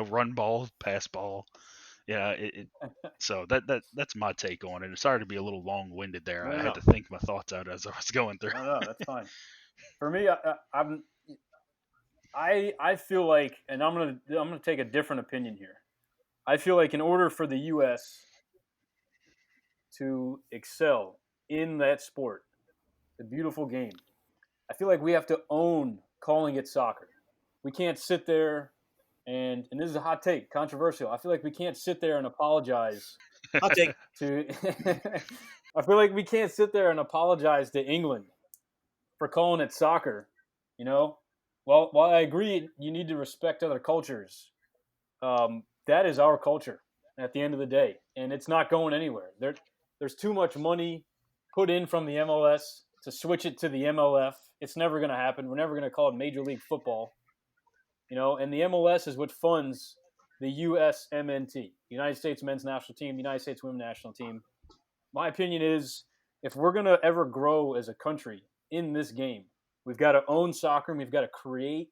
run ball, pass ball. Yeah, so that's my take on it. Sorry to be a little long-winded there. No. I had to think my thoughts out as I was going through. No, that's fine. For me, I feel like, and I'm gonna take a different opinion here. I feel like in order for the U.S. to excel in that sport, the beautiful game, I feel like we have to own calling it soccer. We can't sit there and this is a hot take, controversial. I feel like we can't sit there and apologize. Hot take. I feel like we can't sit there and apologize to England for calling it soccer. While I agree you need to respect other cultures, that is our culture at the end of the day, and it's not going anywhere. There's too much money put in from the MLS to switch it to the MLF. It's never going to happen. We're never going to call it Major League Football. And the MLS is what funds the USMNT, United States Men's National Team, the United States Women's National Team. My opinion is, if we're going to ever grow as a country in this game, We've got to own soccer, and we've got to create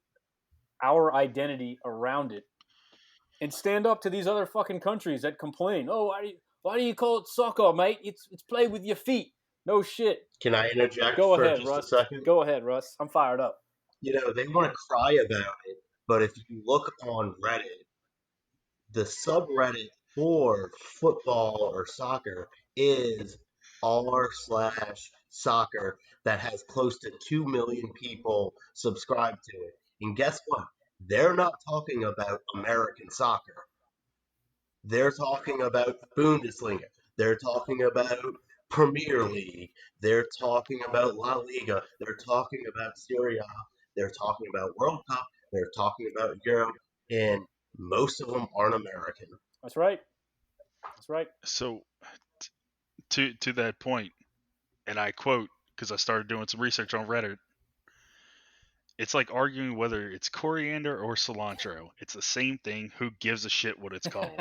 our identity around it and stand up to these other fucking countries that complain. Oh, why do you call it soccer, mate? It's play with your feet. No shit. Can I interject Go for ahead, just Russ. a second? Go ahead, Russ. I'm fired up. They want to cry about it, but if you look on Reddit, the subreddit for football or soccer is r/soccer that has close to 2 million people subscribed to it. And guess what? They're not talking about American soccer. They're talking about Bundesliga. They're talking about Premier League. They're talking about La Liga. They're talking about Serie A. They're talking about World Cup. They're talking about Euro. And most of them aren't American. That's right. That's right. So to that point, and I quote because I started doing some research on Reddit. It's like arguing whether it's coriander or cilantro. It's the same thing. Who gives a shit what it's called?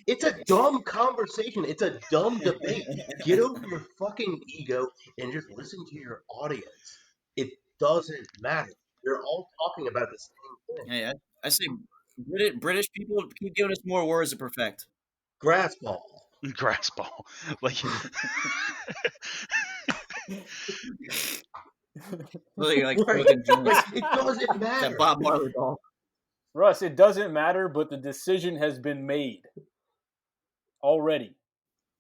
It's a dumb conversation. It's a dumb debate. Get over your fucking ego and just listen to your audience. It doesn't matter. They're all talking about the same thing. Hey, I say British people keep giving us more words to perfect. Grass ball. Grass ball. Like Like fucking joints. It doesn't matter. That Bob Marley ball. Russ, it doesn't matter, but the decision has been made already.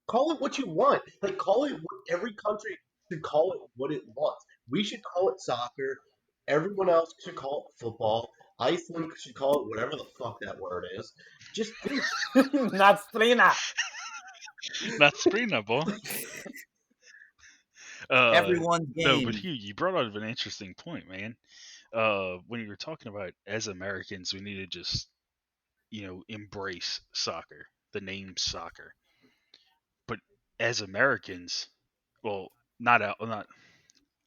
Call it what you want. Like, call it what every country should call it what it wants. We should call it soccer. Everyone else should call it football. Iceland should call it whatever the fuck that word is. Just do it. Not Strina. not Sprina, boy. Everyone's game. No, but you brought up an interesting point, man. When you were talking about as Americans, we need to just, embrace soccer, the name soccer. But as Americans, well, not.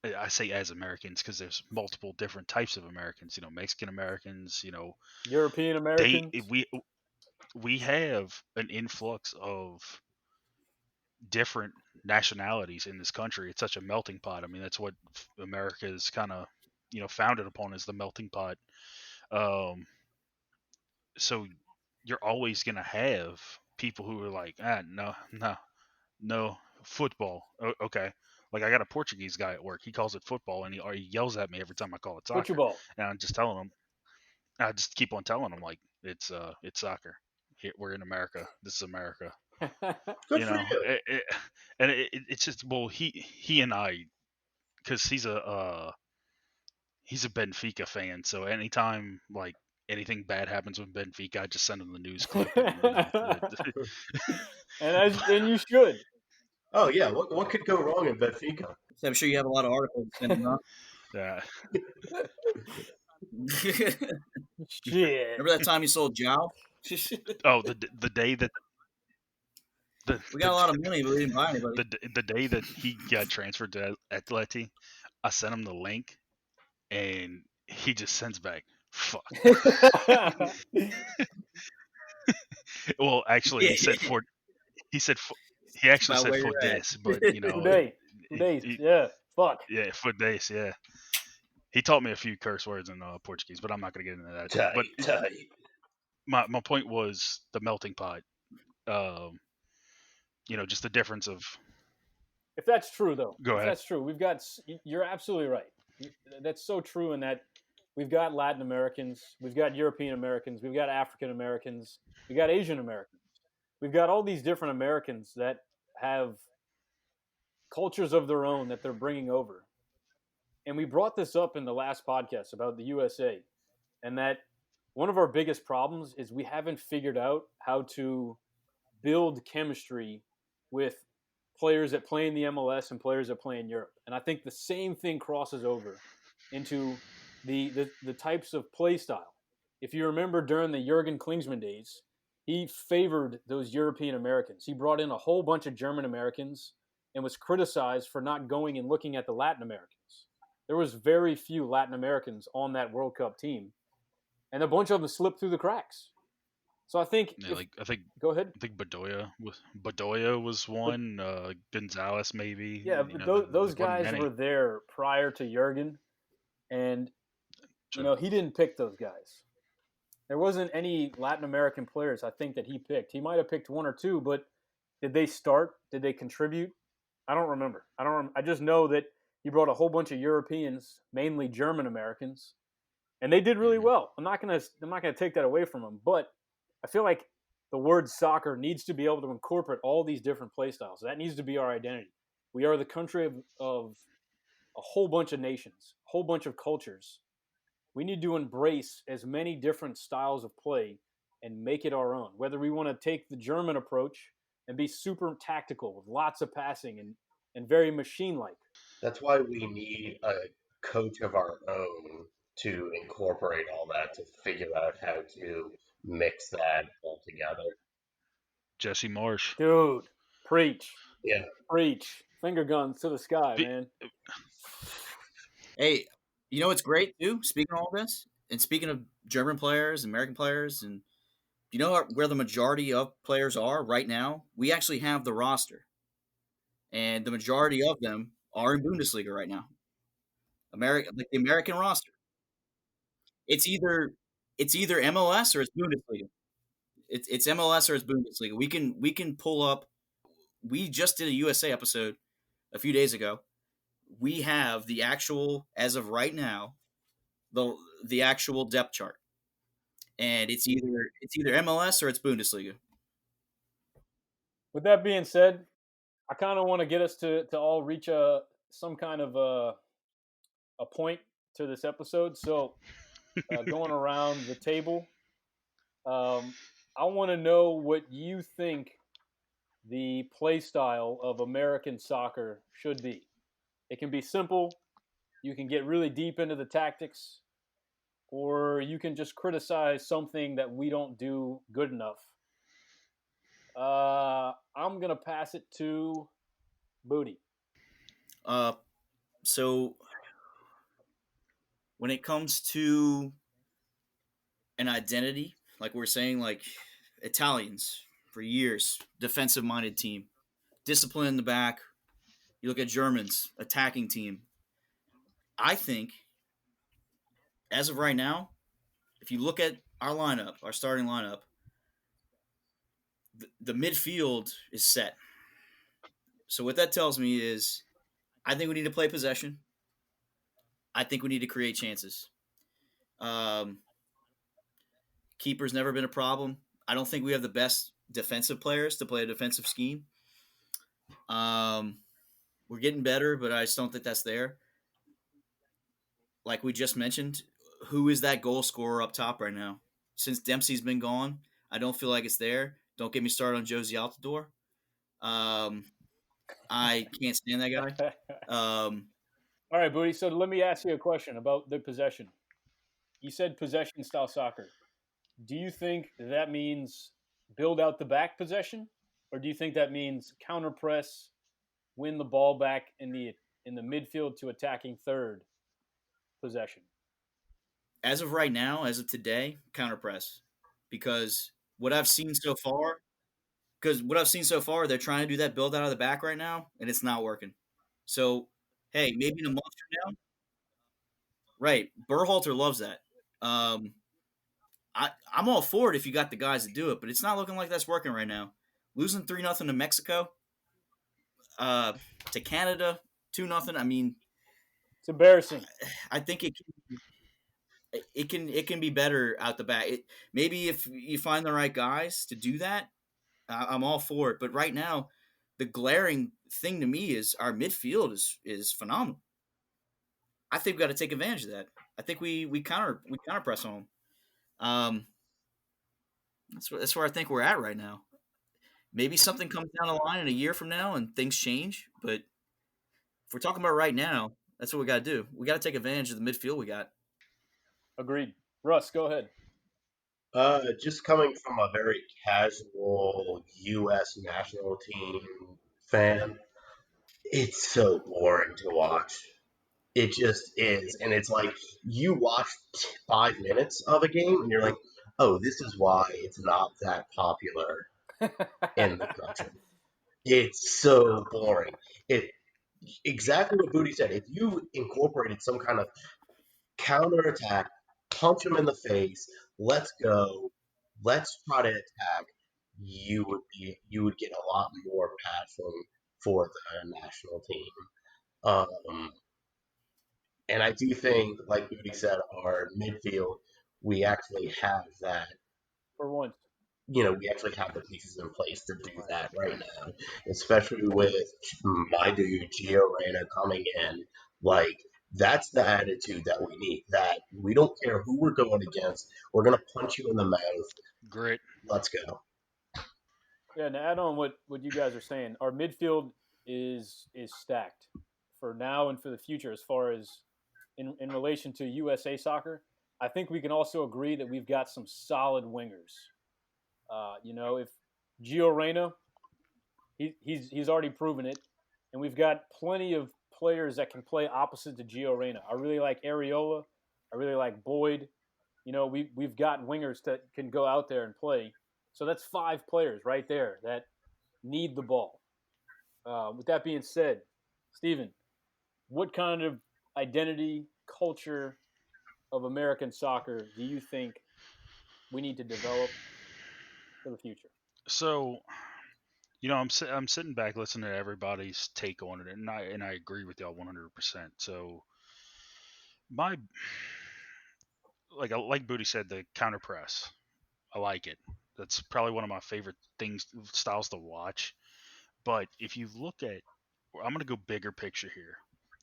I say as Americans because there's multiple different types of Americans. Mexican Americans. European Americans. We have an influx of different nationalities in this country. It's such a melting pot. I mean, that's what America is kind of, founded upon, is the melting pot. So you're always going to have people who are like, no, football. Okay. Like, I got a Portuguese guy at work. He calls it football, and he yells at me every time I call it soccer. Football. And I'm just telling him, I just keep on telling him, like, it's soccer. Here, we're in America. This is America. Good for you. It's just, well, he and I, because he's a Benfica fan, so anytime like anything bad happens with Benfica, I just send him the news clip. And you should. Oh yeah, what could go wrong in Benfica? So I'm sure you have a lot of articles sending off. Yeah. Shit. Remember that time you sold Jow? Oh, the day that We got a lot of money, but we didn't buy anybody. the day that he got transferred to Atleti, I sent him the link, and he just sends back, "Fuck." Well, actually, he said for. He actually said "foot days," but Days. Yeah. Fuck. Yeah, foot days. Yeah. He taught me a few curse words in Portuguese, but I'm not going to get into that. But my point was the melting pot. Just the difference of. If that's true, though. Go ahead. That's true. You're absolutely right. That's so true in that we've got Latin Americans, we've got European Americans, we've got African Americans, we've got Asian Americans. We've got all these different Americans that have cultures of their own that they're bringing over. And we brought this up in the last podcast about the USA, and that one of our biggest problems is we haven't figured out how to build chemistry with players that play in the MLS and players that play in Europe. And I think the same thing crosses over into the types of play style. If you remember during the Jurgen Klinsmann days, he favored those European Americans. He brought in a whole bunch of German Americans and was criticized for not going and looking at the Latin Americans. There was very few Latin Americans on that World Cup team, and a bunch of them slipped through the cracks. So I think Yeah, go ahead. I think Bedoya was one. Gonzalez maybe. Yeah, You but know, those there wasn't guys were many. there prior to Jurgen, and True. he didn't pick those guys. There wasn't any Latin American players I think that he picked. He might have picked one or two, but did they start? Did they contribute? I don't remember. I just know that he brought a whole bunch of Europeans, mainly German Americans, and they did really Mhm. well. I'm not gonna take that away from them, but I feel like the word soccer needs to be able to incorporate all these different play styles. That needs to be our identity. We are the country of a whole bunch of nations, a whole bunch of cultures. We need to embrace as many different styles of play and make it our own. Whether we want to take the German approach and be super tactical with lots of passing and very machine like. That's why we need a coach of our own to incorporate all that, to figure out how to mix that all together. Jesse Marsh. Dude, preach, Yeah. preach. Finger guns to the sky, Be- man. Hey, you know what's great too? Speaking of all this, and speaking of German players, American players, and you know where the majority of players are right now? We actually have the roster, and the majority of them are in Bundesliga right now. Like the American roster. It's either MLS or it's Bundesliga. It's MLS or it's Bundesliga. We can pull up. We just did a USA episode a few days ago. We have the actual, as of right now, the the actual depth chart, and it's either MLS or it's Bundesliga. With that being said, I kind of want to get us to all reach some kind of a point to this episode. So going around the table, I want to know what you think the play style of American soccer should be. It can be simple. You can get really deep into the tactics, or you can just criticize something that we don't do good enough. I'm gonna pass it to Booty. Uh, so when it comes to an identity, like we're saying, like Italians for years, defensive minded team, discipline in the back. You look at Germans, attacking team. I think as of right now, if you look at our lineup, our starting lineup, the midfield is set. So what that tells me is I think we need to play possession. I think we need to create chances. Um, keeper's never been a problem. I don't think we have the best defensive players to play a defensive scheme. Um, we're getting better, but I just don't think that's there. Like we just mentioned, who is that goal scorer up top right now? Since Dempsey's been gone, I don't feel like it's there. Don't get me started on Josie Altidore. Um, I can't stand that guy. All right, Booty. So let me ask you a question about the possession. You said possession style soccer. Do you think that means build out the back possession, or do you think that means counter press, win the ball back in the midfield to attacking third possession? As of right now, as of today, counter press, because what I've seen so far, they're trying to do that build out of the back right now, and it's not working. So, hey, maybe in a month from now, right? Berhalter loves that. Um, I'm all for it if you got the guys to do it, but it's not looking like that's working right now. Losing 3-0 to Mexico, uh, to Canada 2-0. I mean, It's embarrassing. I think it can be better out the back. Maybe if you find the right guys to do that, I'm all for it. But right now, the glaring thing to me is our midfield is phenomenal. I think we got to take advantage of that. I think we counter press on them. Um, that's where I think we're at right now. Maybe something comes down the line in a year from now and things change. But if we're talking about right now, that's what we got to do. We got to take advantage of the midfield we got. Agreed. Russ, go ahead. Just coming from a very casual U.S. national team fan, it's so boring to watch. It just is. And it's like you watch 5 minutes of a game and you're like, oh, this is why it's not that popular in the country. It's so boring. It exactly what Booty said. If you incorporated some kind of counterattack, punch him in the face, let's go, let's try to attack, you would get a lot more passion for the national team. Um, and I do think, like Booty said, our midfield, we actually have that. For once. We actually have the pieces in place to do that right now, especially with my dude Gio Reyna coming in. Like, that's the attitude that we need. That we don't care who we're going against. We're gonna punch you in the mouth. Grit. Let's go. Yeah, and to add on what you guys are saying, our midfield is stacked for now and for the future as far as in relation to USA soccer. I think we can also agree that we've got some solid wingers. If Gio Reyna, he's already proven it, and we've got plenty of players that can play opposite to Gio Reyna. I really like Areola. I really like Boyd. We've got wingers that can go out there and play. So that's 5 players right there that need the ball. With that being said, Stephen, what kind of identity, culture of American soccer do you think we need to develop for the future? So, I'm sitting back listening to everybody's take on it, and I agree with y'all 100%. So, my like Booty said, the counter press, I like it. That's probably one of my favorite styles to watch. But if you look at, I'm going to go bigger picture here.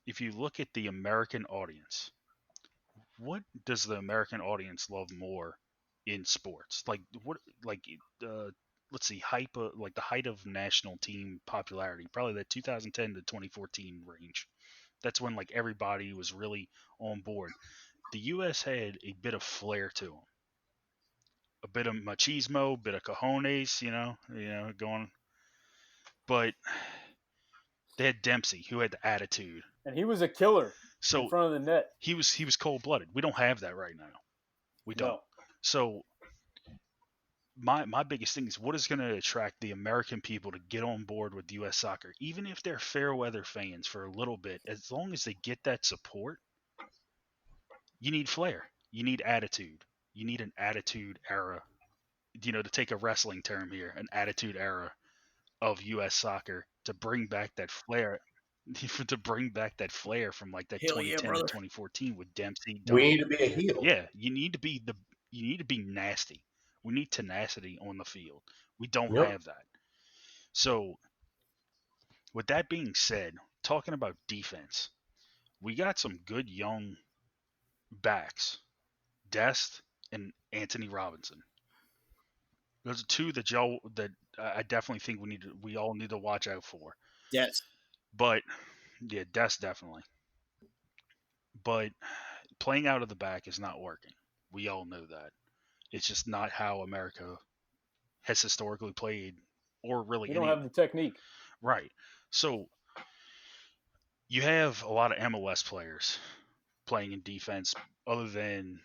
If you look at the American audience, what does the American audience love more in sports? Like what? Let's see, like the height of national team popularity, probably that 2010 to 2014 range. That's when like everybody was really on board. The U.S. had a bit of flair to them, a bit of machismo, bit of cojones, going. But they had Dempsey, who had the attitude. And he was a killer in front of the net. He was cold blooded. We don't have that right now. We don't. No. So my biggest thing is what is going to attract the American people to get on board with U.S. soccer, even if they're fair weather fans for a little bit. As long as they get that support, you need flair. You need attitude. You need an attitude era. To take a wrestling term here, an attitude era of U.S. soccer to bring back that flair. To bring back that flair from like that 2010 to 2014 with Dempsey. We need to be a heel. Yeah, you need to be nasty. We need tenacity on the field. We don't have that. So, with that being said, talking about defense, we got some good young backs, Dest and Anthony Robinson. Those are 2 that I definitely think we all need to watch out for. Yes. But yeah, Dest definitely. But playing out of the back is not working. We all know that. It's just not how America has historically played, or really. We don't have the technique. Right. So you have a lot of MLS players playing in defense. Other than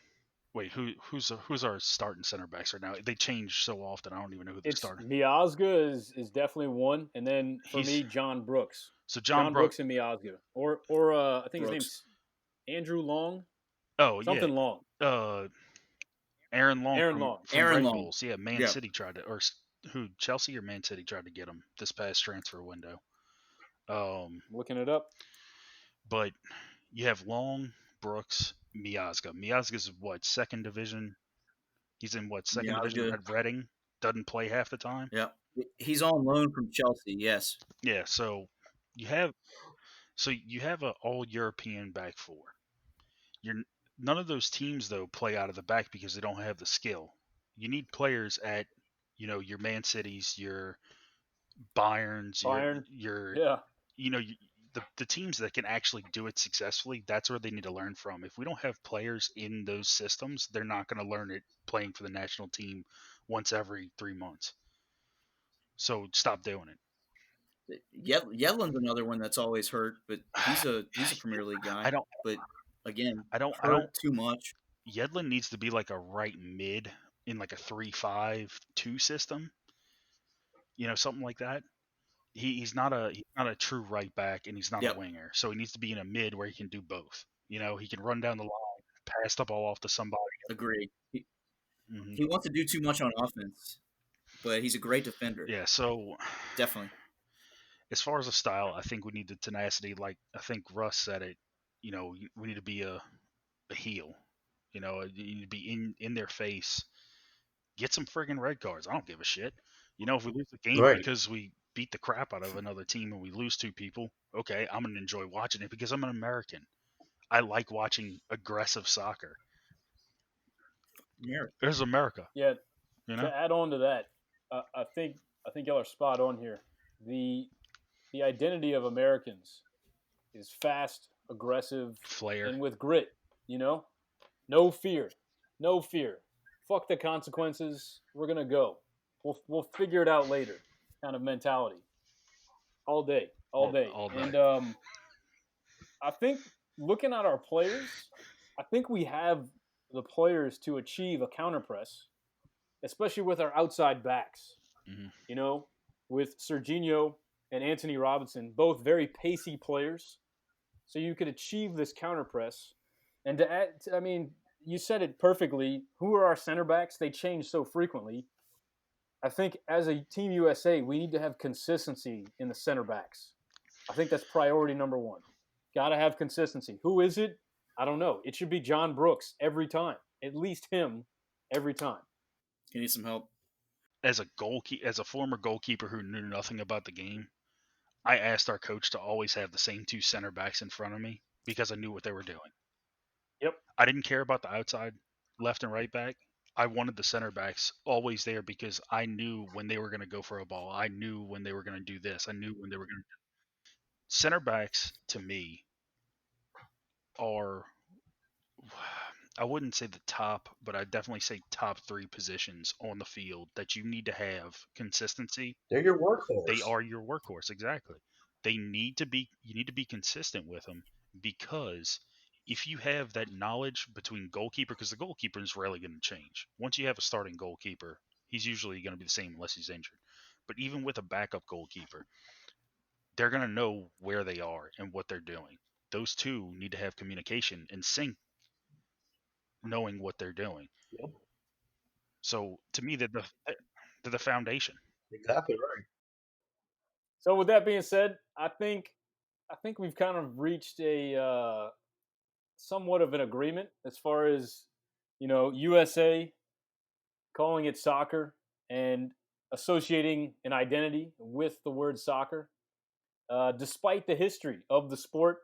who's our starting center backs right now? They change so often. I don't even know who they're starting. Miazga is definitely one, and then for me, John Brooks. So John Brooks and Miazga, or I think his name's Andrew Long. Oh, something Long. Aaron Long. Aaron Long. Bulls. Yeah, Man City tried to, or who? Chelsea or Man City tried to get him this past transfer window. Looking it up. But you have Long, Brooks, Miazga. Miazga's what, second division? He's in what, second division at Reading? Doesn't play half the time. Yeah, he's on loan from Chelsea. Yes. Yeah, so you have an all European back four. None of those teams though play out of the back because they don't have the skill. You need players at your Man Cities, your Bayerns, the teams that can actually do it successfully. That's where they need to learn from. If we don't have players in those systems, they're not going to learn it playing for the national team once every 3 months. So stop doing it. Yedlin's another one that's always hurt, but he's a Premier League guy. I don't too much. Yedlin needs to be like a right mid in like a 3-5-2 system, something like that. He's not a true right back, and he's not Yep. a winger. So he needs to be in a mid where he can do both. He can run down the line, pass the ball off to somebody. Agree. Mhm. He wants to do too much on offense, but he's a great defender. Yeah. So Definitely. as far as a style, I think we need the tenacity. Like I think Russ said it. We need to be a heel. You need to be in their face. Get some friggin' red cards. I don't give a shit. If we lose the game Right. because we beat the crap out of another team and we lose 2 people, okay, I'm gonna enjoy watching it because I'm an American. I like watching aggressive soccer. Yeah. There's America. Yeah. You To know. add on to that, I think y'all are spot on here. The identity of Americans is fast, aggressive, Flair. and with grit. No fear, no fear. Fuck the consequences. We're gonna go. We'll figure it out later. Kind of mentality. All day. All day. And I think looking at our players, I think we have the players to achieve a counter press, especially with our outside backs. Mhm. With Serginho and Anthony Robinson, both very pacey players. So you could achieve this counter press. And to add, you said it perfectly. Who are our center backs? They change so frequently. I think as a Team USA, we need to have consistency in the center backs. I think that's priority number 1. Got to have consistency. Who is it? I don't know. It should be John Brooks every time. At least him every time. He needs some help. As a former goalkeeper who knew nothing about the game, I asked our coach to always have the same 2 center backs in front of me because I knew what they were doing. Yep. I didn't care about the outside left and right back. I wanted the center backs always there because I knew when they were going to go for a ball. I knew when they were going to do this. I knew when they were going to. Center backs to me are, I wouldn't say the top, but I'd definitely say top 3 positions on the field that you need to have consistency. They're your workhorse. They are your workhorse, exactly. You need to be consistent with them, because if you have that knowledge between goalkeeper, because the goalkeeper is rarely going to change. Once you have a starting goalkeeper, he's usually going to be the same unless he's injured. But even with a backup goalkeeper, they're going to know where they are and what they're doing. Those 2 need to have communication and sync, knowing what they're doing. Yep. So to me, they're the foundation. Exactly right. So with that being said, I think we've kind of reached a somewhat of an agreement as far as USA calling it soccer and associating an identity with the word soccer, despite the history of the sport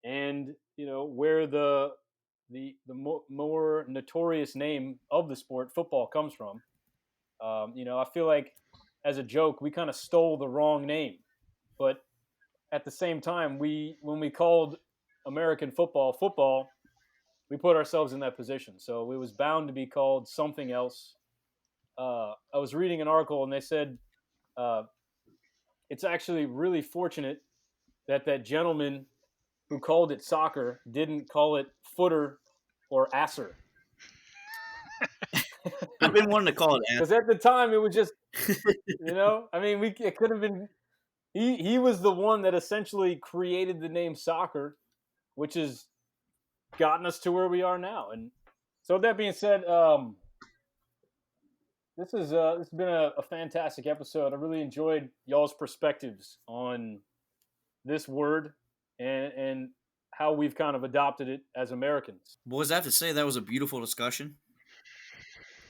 and where the more notorious name of the sport, football, comes from. I feel like as a joke we kind of stole the wrong name, but at the same time, when we called American football, we put ourselves in that position. So it was bound to be called something else. I was reading an article and they said it's actually really fortunate that gentleman who called it soccer didn't call it footer or asser. I've been wanting to call it Because at the time it was just, it could have been. He was the one that essentially created the name soccer, which has gotten us to where we are now. And so that being said, this has been a fantastic episode. I really enjoyed y'all's perspectives on this word and how we've kind of adopted it as Americans. Boys, I have to say that was a beautiful discussion.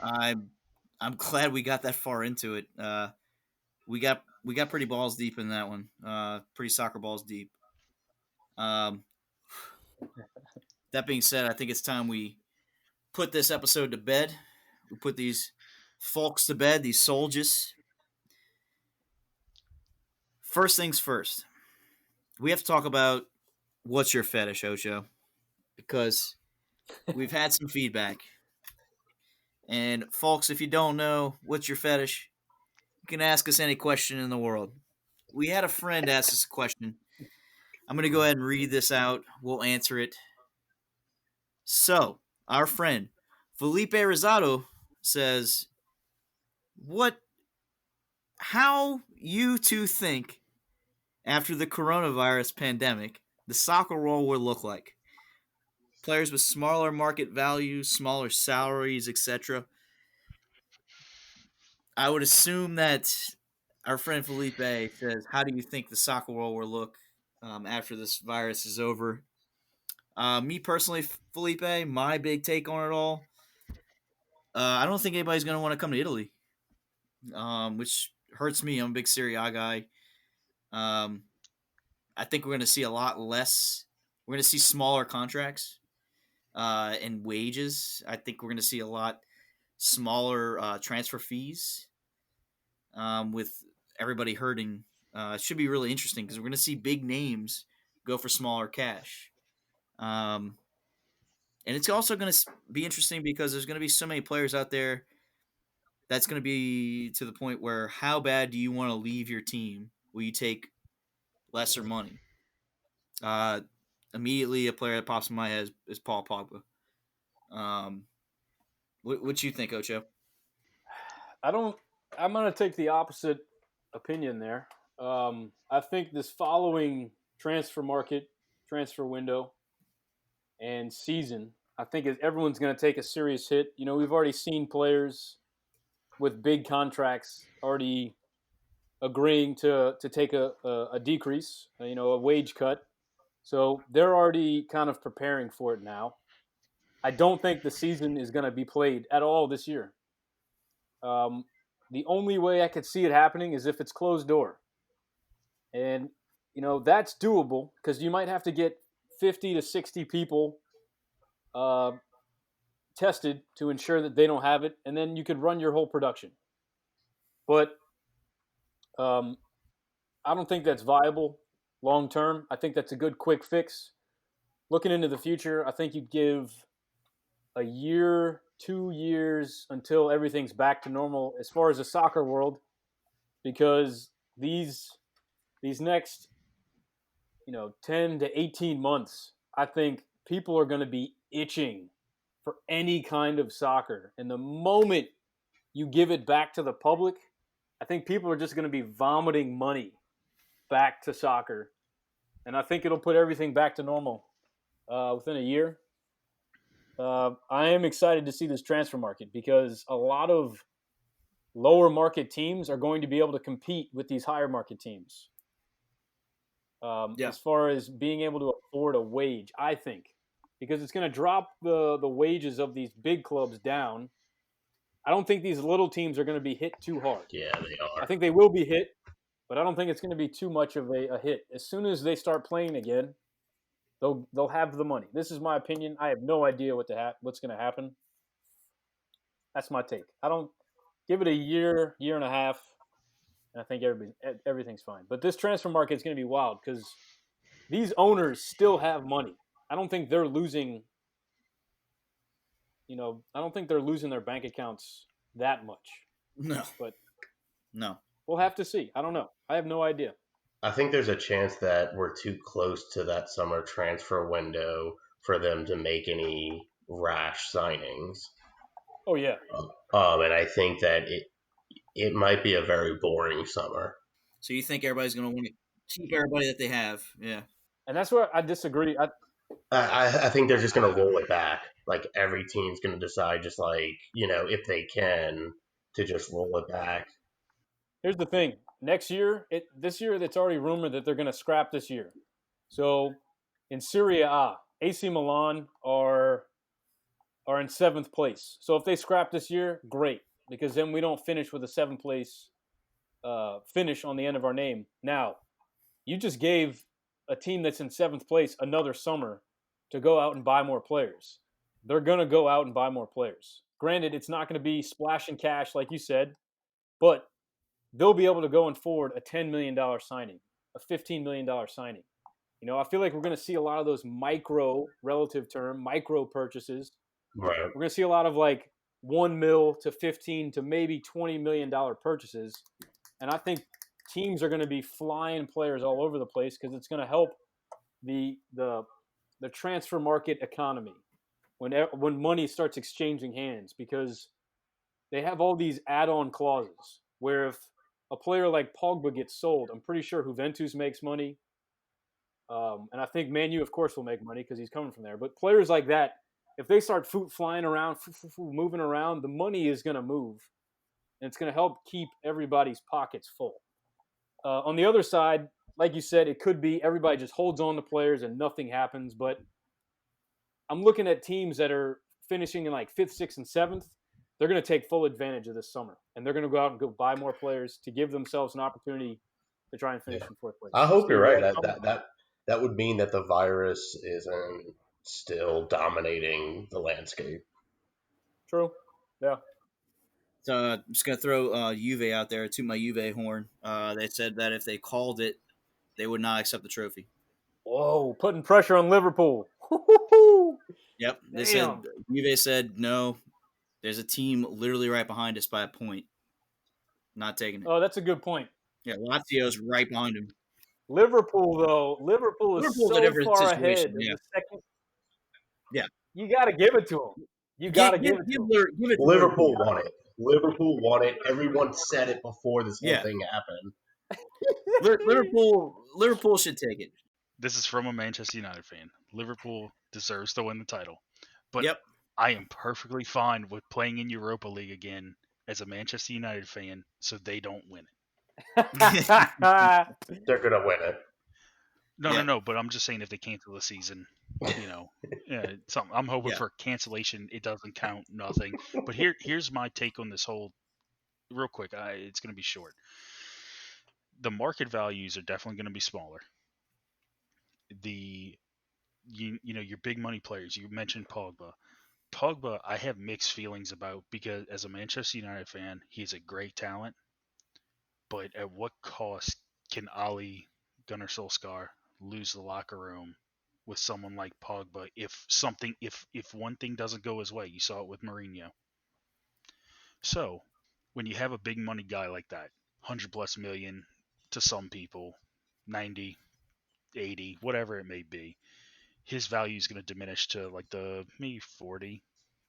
I'm glad we got that far into it. We got pretty balls deep in that one. Pretty soccer balls deep. That being said, I think it's time we put this episode to bed. We put these folks to bed, these soldiers. First things first, we have to talk about what's your fetish, Ocho, because we've had some feedback. And folks, if you don't know what's your fetish, you can ask us any question in the world. We had a friend ask us a question. I'm going to go ahead and read this out. We'll answer it. So, our friend, Felipe Rosado, says, how you two think after the coronavirus pandemic the soccer world will look like. Players with smaller market values, smaller salaries, etc. I would assume that our friend Felipe says, how do you think the soccer world will look after this virus is over? Me personally, Felipe, my big take on it all, I don't think anybody's going to want to come to Italy, which hurts me. I'm a big Serie A guy. I think we're going to see a lot less. We're going to see smaller contracts and wages. I think we're going to see a lot smaller transfer fees with everybody hurting. It should be really interesting because we're going to see big names go for smaller cash. And it's also going to be interesting because there's going to be so many players out there that's going to be to the point where how bad do you want to leave your team? Will you take lesser money? Immediately, a player that pops in my head is Paul Pogba. What you think, Ocho? I'm going to take the opposite opinion there. I think this following transfer market, transfer window, and season, I think everyone's going to take a serious hit. You know, we've already seen players with big contracts already agreeing to take a decrease, a wage cut. So they're already kind of preparing for it now. I don't think the season is going to be played at all this year. The only way I could see it happening is if it's closed door. And, that's doable because you might have to get 50 to 60 people tested to ensure that they don't have it. And then you could run your whole production. But I don't think that's viable long term. I think that's a good quick fix. Looking into the future, I think you'd give a year, 2 years until everything's back to normal as far as the soccer world, because these next 10 to 18 months, I think people are going to be itching for any kind of soccer. And the moment you give it back to the public, I think people are just going to be vomiting money back to soccer. And I think it'll put everything back to normal within a year. I am excited to see this transfer market because a lot of lower market teams are going to be able to compete with these higher market teams. As far as being able to afford a wage, I think, because it's going to drop the wages of these big clubs down. I don't think these little teams are going to be hit too hard. Yeah, they are. I think they will be hit, but I don't think it's going to be too much of a hit. As soon as they start playing again, they'll have the money. This is my opinion. I have no idea what's going to happen. That's my take. I don't give it a year and a half, and I think everything's fine. But this transfer market is going to be wild because these owners still have money. I don't think they're losing. I don't think they're losing their bank accounts that much. No, but no, we'll have to see. I don't know. I have no idea. I think there's a chance that we're too close to that summer transfer window for them to make rash signings. Oh yeah. And I think that it might be a very boring summer. So you think everybody's going to want to keep everybody that they have? Yeah. And that's where I disagree. I think they're just going to roll it back. Like every team's going to decide, just like if they can, to just roll it back. Here's the thing. This year, it's already rumored that they're going to scrap this year. So in Serie A, AC Milan are in 7th place. So if they scrap this year, great, because then we don't finish with a 7th place finish on the end of our name. Now, you just gave a team that's in 7th place another summer to go out and buy more players. They're going to go out and buy more players. Granted, it's not going to be splashing cash like you said, but they'll be able to go and forward a $10 million signing, a $15 million signing. I feel like we're going to see a lot of those micro purchases. Right. We're going to see a lot of like $1 million to $15 to maybe $20 million purchases. And I think teams are going to be flying players all over the place because it's going to help the transfer market economy when money starts exchanging hands, because they have all these add-on clauses where if a player like Pogba gets sold, I'm pretty sure Juventus makes money. And I think Man U, of course, will make money because he's coming from there. But players like that, if they start flying around, moving around, the money is going to move. And it's going to help keep everybody's pockets full. On the other side, like you said, it could be everybody just holds on to players and nothing happens. But I'm looking at teams that are finishing in like 5th, 6th, and 7th. They're going to take full advantage of this summer. And they're going to go out and go buy more players to give themselves an opportunity to try and finish in 4th place. I hope Steve, you're right. That would mean that the virus isn't still dominating the landscape. True. Yeah. So I'm just gonna throw Juve out there to my Juve horn. They said that if they called it, they would not accept the trophy. Whoa, putting pressure on Liverpool. Yep, they Damn. said Juve said no. There's a team literally right behind us by a point. Not taking it. Oh, that's a good point. Yeah, Lazio's right behind him. Liverpool, though, Liverpool's Liverpool's a so different far situation, ahead in yeah. the second. Yeah. You got to give it to them. You got to give it to them. Give it to Liverpool won it. Liverpool won it. Everyone said it before this whole thing happened. Liverpool should take it. This is from a Manchester United fan. Liverpool deserves to win the title. But Yep. I am perfectly fine with playing in Europa League again as a Manchester United fan so they don't win it. They're going to win it. No, but I'm just saying if they cancel the season, I'm hoping for cancellation. It doesn't count, nothing. But here's my take on this whole, real quick. It's going to be short. The market values are definitely going to be smaller. Your big money players. You mentioned Pogba. Pogba, I have mixed feelings about because as a Manchester United fan, he's a great talent. But at what cost can Ole Gunnar Solskjaer lose the locker room with someone like Pogba if one thing doesn't go his way? You saw it with Mourinho. So when you have a big money guy like that, 100+ million to some people, 90, 80, whatever it may be, his value is going to diminish to like the maybe 40,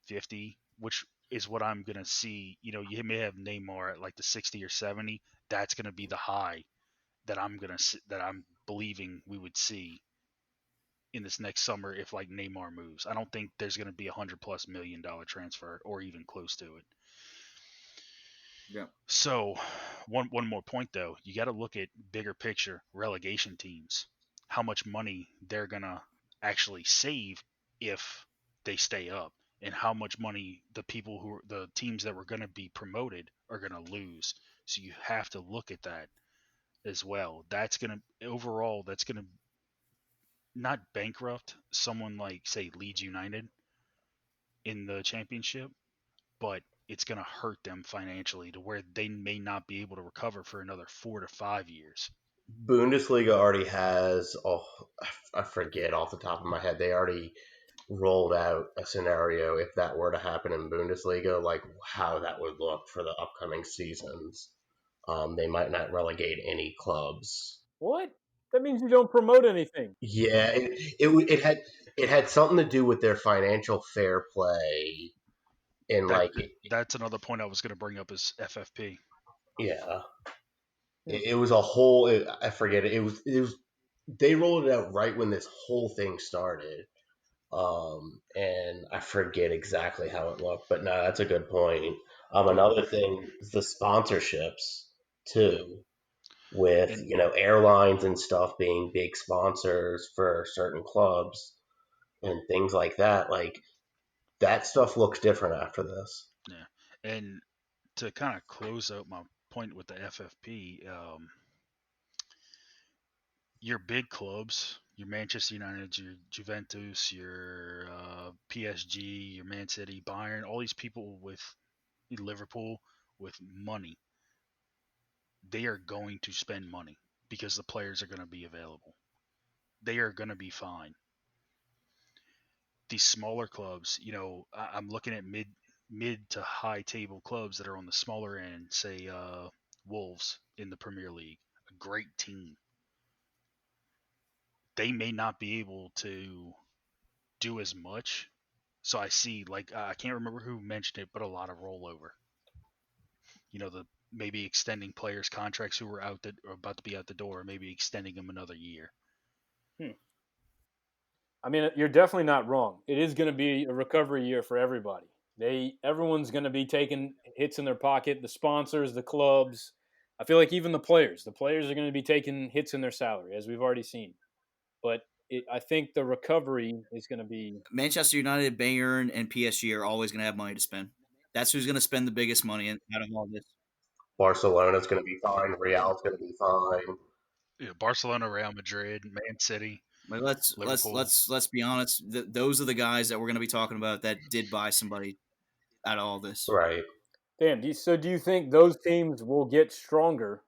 50, which is what I'm going to see. You may have Neymar at like the 60 or 70. That's going to be the high that I'm believing we would see in this next summer if like Neymar moves. I don't think there's going to be $100+ million transfer or even close to it. Yeah. So one more point though, you got to look at bigger picture relegation teams, how much money they're going to actually save if they stay up, and how much money the teams that were going to be promoted are going to lose. So you have to look at that as well. That's going to not bankrupt someone like say Leeds United in the championship, but it's going to hurt them financially to where they may not be able to recover for another 4 to 5 years. Bundesliga already has, I forget off the top of my head, they already rolled out a scenario if that were to happen in Bundesliga, like how that would look for the upcoming seasons. They might not relegate any clubs. What? That means you don't promote anything. Yeah, it had something to do with their financial fair play, and that's another point I was going to bring up is FFP. Yeah, it was a whole. I forget it. It was. They rolled it out right when this whole thing started, and I forget exactly how it looked. But no, that's a good point. Another thing is the sponsorships too, with airlines and stuff being big sponsors for certain clubs and things like that. Like that stuff looks different after this. Yeah, and to kind of close out my point with the FFP, your big clubs, your Manchester United, your Juventus, your PSG, your Man City, Bayern, all these people with Liverpool with money, they are going to spend money because the players are going to be available. They are going to be fine. These smaller clubs, I'm looking at mid to high table clubs that are on the smaller end, say Wolves in the Premier League, a great team. They may not be able to do as much. So I see, I can't remember who mentioned it, but a lot of rollover. the maybe extending players' contracts who were or about to be out the door, maybe extending them another year. I mean, you're definitely not wrong. It is going to be a recovery year for everybody. Everyone's going to be taking hits in their pocket. The sponsors, the clubs. I feel like even the players are going to be taking hits in their salary, as we've already seen. But I think the recovery is going to be Manchester United, Bayern, and PSG are always going to have money to spend. That's who's going to spend the biggest money out of all this. Barcelona's going to be fine. Real's going to be fine. Yeah, Barcelona, Real Madrid, Man City. But let's Liverpool. let's be honest. Those are the guys that we're going to be talking about that did buy somebody out of all this. Right. damn. Do you think those teams will get stronger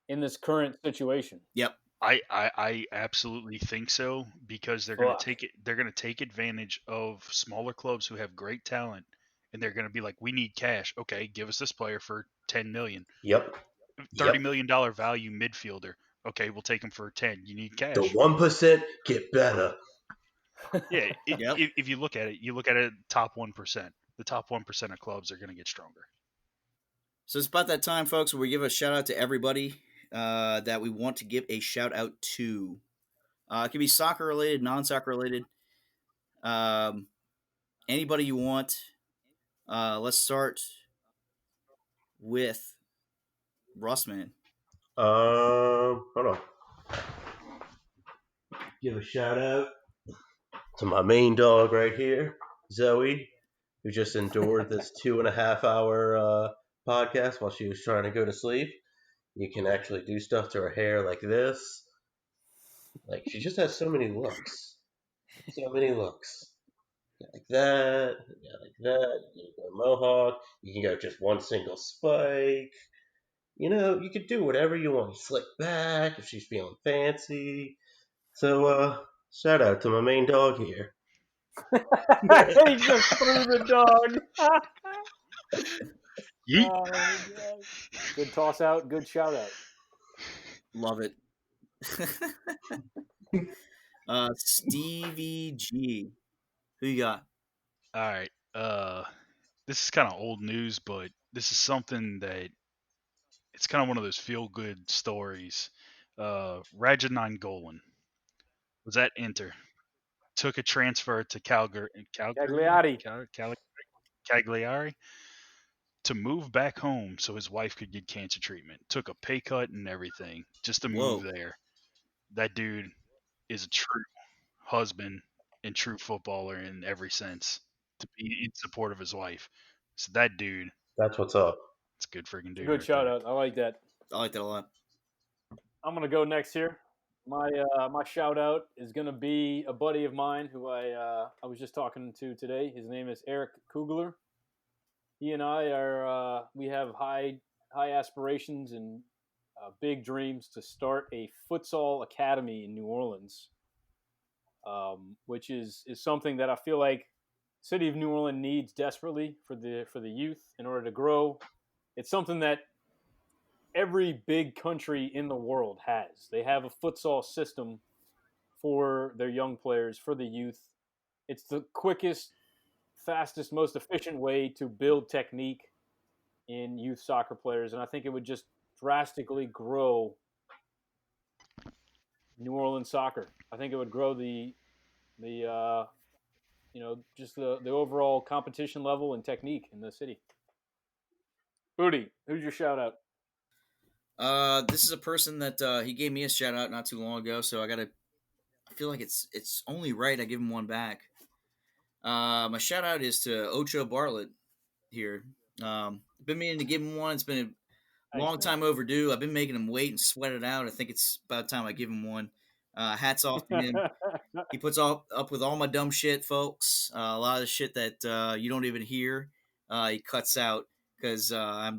in this current situation? Yep. I absolutely think so, because they're going Fuck. to take it. They're going to take advantage of smaller clubs who have great talent, and they're going to be like, "We need cash. Okay, give us this player for $10 million, Yep. $30 million value midfielder. Okay, we'll take him for 10. You need The cash." 1% get better. Yeah, Yep. if you look at it, top 1%. The top 1% of clubs are going to get stronger. So it's about that time, folks, where we give a shout out to everybody that we want to give a shout out to. It can be soccer related, non-soccer related. Anybody you want. Let's start with Russman. Hold on. Give a shout out to my main dog right here, Zoe, who just endured this 2.5 hour podcast while she was trying to go to sleep. You can actually do stuff to her hair like this. Like, she just has so many looks. So many looks. Like that, like that. You can go mohawk. You can go just one single spike. You could do whatever you want. Slick back if she's feeling fancy. So, shout out to my main dog here. He just threw the dog. Yeet. Oh, God. Good toss out. Good shout out. Love it. Stevie G. Who you got? All right. This is kind of old news, but this is something that it's kind of one of those feel good stories. Rajanan Golan was at Inter, took a transfer to Cagliari. Cagliari to move back home so his wife could get cancer treatment. Took a pay cut and everything just to move Whoa. there. That dude is a true husband and true footballer in every sense, to be in support of his wife. So that dude, That's what's up. it's a good freaking dude. Good right shout there. out. I like that. I like that a lot. I'm gonna go next here. My shout out is gonna be a buddy of mine who I was just talking to today. His name is Eric Kugler. He and I are we have high aspirations and big dreams to start a futsal academy in New Orleans, which is something that I feel like city of New Orleans needs desperately for the youth in order to grow. It's something that every big country in the world has. They have a futsal system for their young players, for the youth. It's the quickest, fastest, most efficient way to build technique in youth soccer players, and I think it would just drastically grow New Orleans soccer. I think it would grow the just the overall competition level and technique in the city. Footy, who's your shout out? This is a person that he gave me a shout out not too long ago, so I feel like it's only right I give him one back. My shout out is to Ocho Bartlett here. Been meaning to give him one. It's been a long time overdue. I've been making him wait and sweat it out. I think it's about time I give him one. Hats off to him. He puts up with all my dumb shit, folks. A lot of the shit that you don't even hear. He cuts out because I'm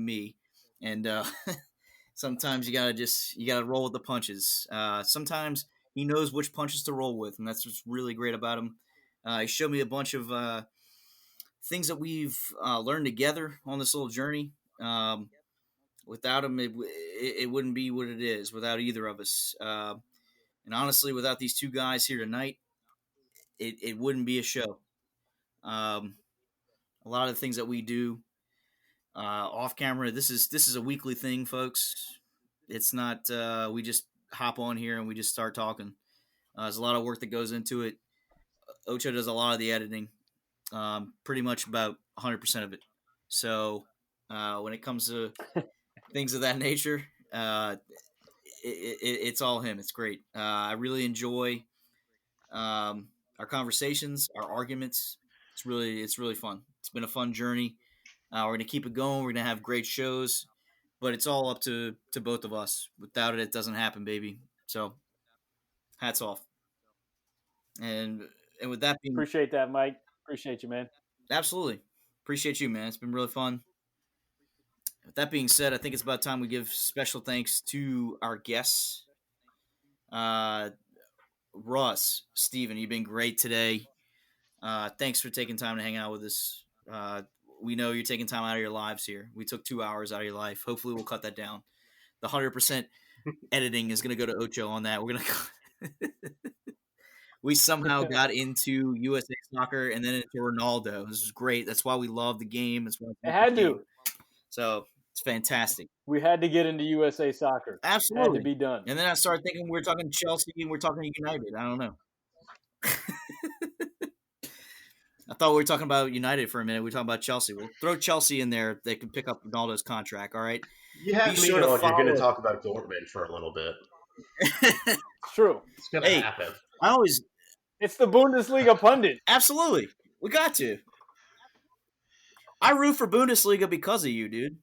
me, and sometimes you gotta roll with the punches. Sometimes he knows which punches to roll with, and that's what's really great about him. He showed me a bunch of things that we've learned together on this little journey. Without him, it wouldn't be what it is without either of us. And honestly, without these two guys here tonight, it wouldn't be a show. A lot of the things that we do off camera. This is a weekly thing, folks. It's not we just hop on here and we just start talking. There's a lot of work that goes into it. Ocho does a lot of the editing, pretty much about 100% of it. So when it comes to things of that nature, it's all him. It's great. I really enjoy our conversations, our arguments. It's really fun. It's been a fun journey. We're gonna keep it going. We're gonna have great shows, but it's all up to both of us. Without it, it doesn't happen, baby. So, hats off. And with that being Appreciate that, Mike. Appreciate you, man. absolutely appreciate you, man. It's been really fun. With that being said, I think it's about time we give special thanks to our guests. Russ, Stephen, you've been great today. Thanks for taking time to hang out with us. We know you're taking time out of your lives here. We took 2 hours out of your life. Hopefully, we'll cut that down. The 100% editing is going to go to Ocho on that. We're going to. We somehow got into USA Soccer and then into Ronaldo. This is great. That's why we love the game. That's why It had to. So it's fantastic. We had to get into USA Soccer. Absolutely. Had to be done. And then I started thinking we were talking Chelsea and we're talking United. I don't know. I thought we were talking about United for a minute. We were talking about Chelsea. We'll throw Chelsea in there. They can pick up Ronaldo's contract. All right. You have Be me sure to on. You're going to follow- talk about Dortmund for a little bit. True. It's going to Hey. happen. I always It's the Bundesliga Pundit. absolutely. We got to. I root for Bundesliga because of you, dude.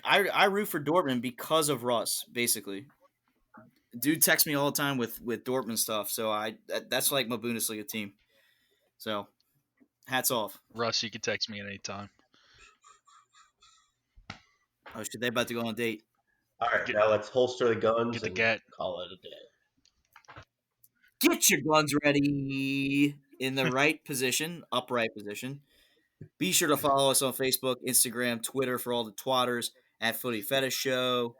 I root for Dortmund because of Russ, basically. Dude texts me all the time with Dortmund stuff, so that's like my Bundesliga team. So, hats off. Russ, you can text me at any time. Oh shit, they about to go on a date. All right, now let's holster the guns Get the and get. call it a day. Get your guns ready in the right position, upright position. Be sure to follow us on Facebook, Instagram, Twitter for all the twatters at Footy Fetish Show.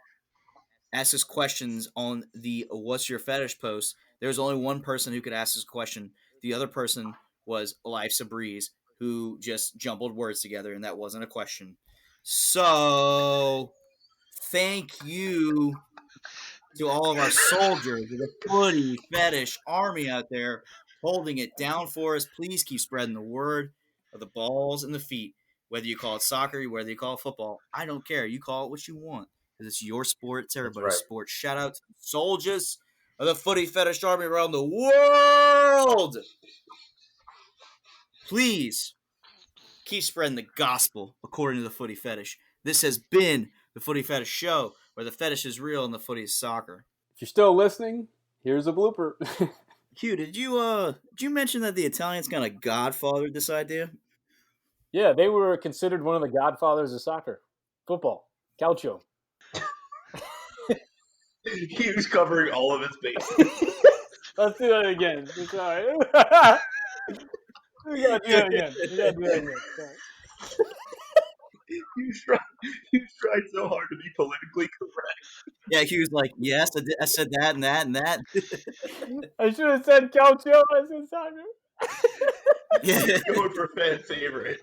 Ask us questions on the What's Your Fetish post. There's only one person who could ask this question. The other person was Life's a Breeze, who just jumbled words together, and that wasn't a question. So, thank you to all of our soldiers, the Footy Fetish Army out there holding it down for us. Please keep spreading the word of the balls and the feet. Whether you call it soccer, whether you call it football, I don't care. You call it what you want because it's your sport. It's everybody's right. sport. Shout out to the soldiers of the Footy Fetish Army around the world. Please keep spreading the gospel according to the Footy Fetish. This has been the Footy Fetish Show, where the fetish is real and the footy is soccer. If you're still listening, here's a blooper. Hugh, did you mention that the Italians kind of godfathered this idea? Yeah, they were considered one of the godfathers of soccer. Football. Calcio. He was covering all of his bases. Let's do that again. It's all right. We gotta do that again. Sorry. You tried so hard to be politically correct. Yeah, Hugh's like, yes, I said that and that and that. I should have said Calcio. I said soccer. Yeah. Going for fan favorite.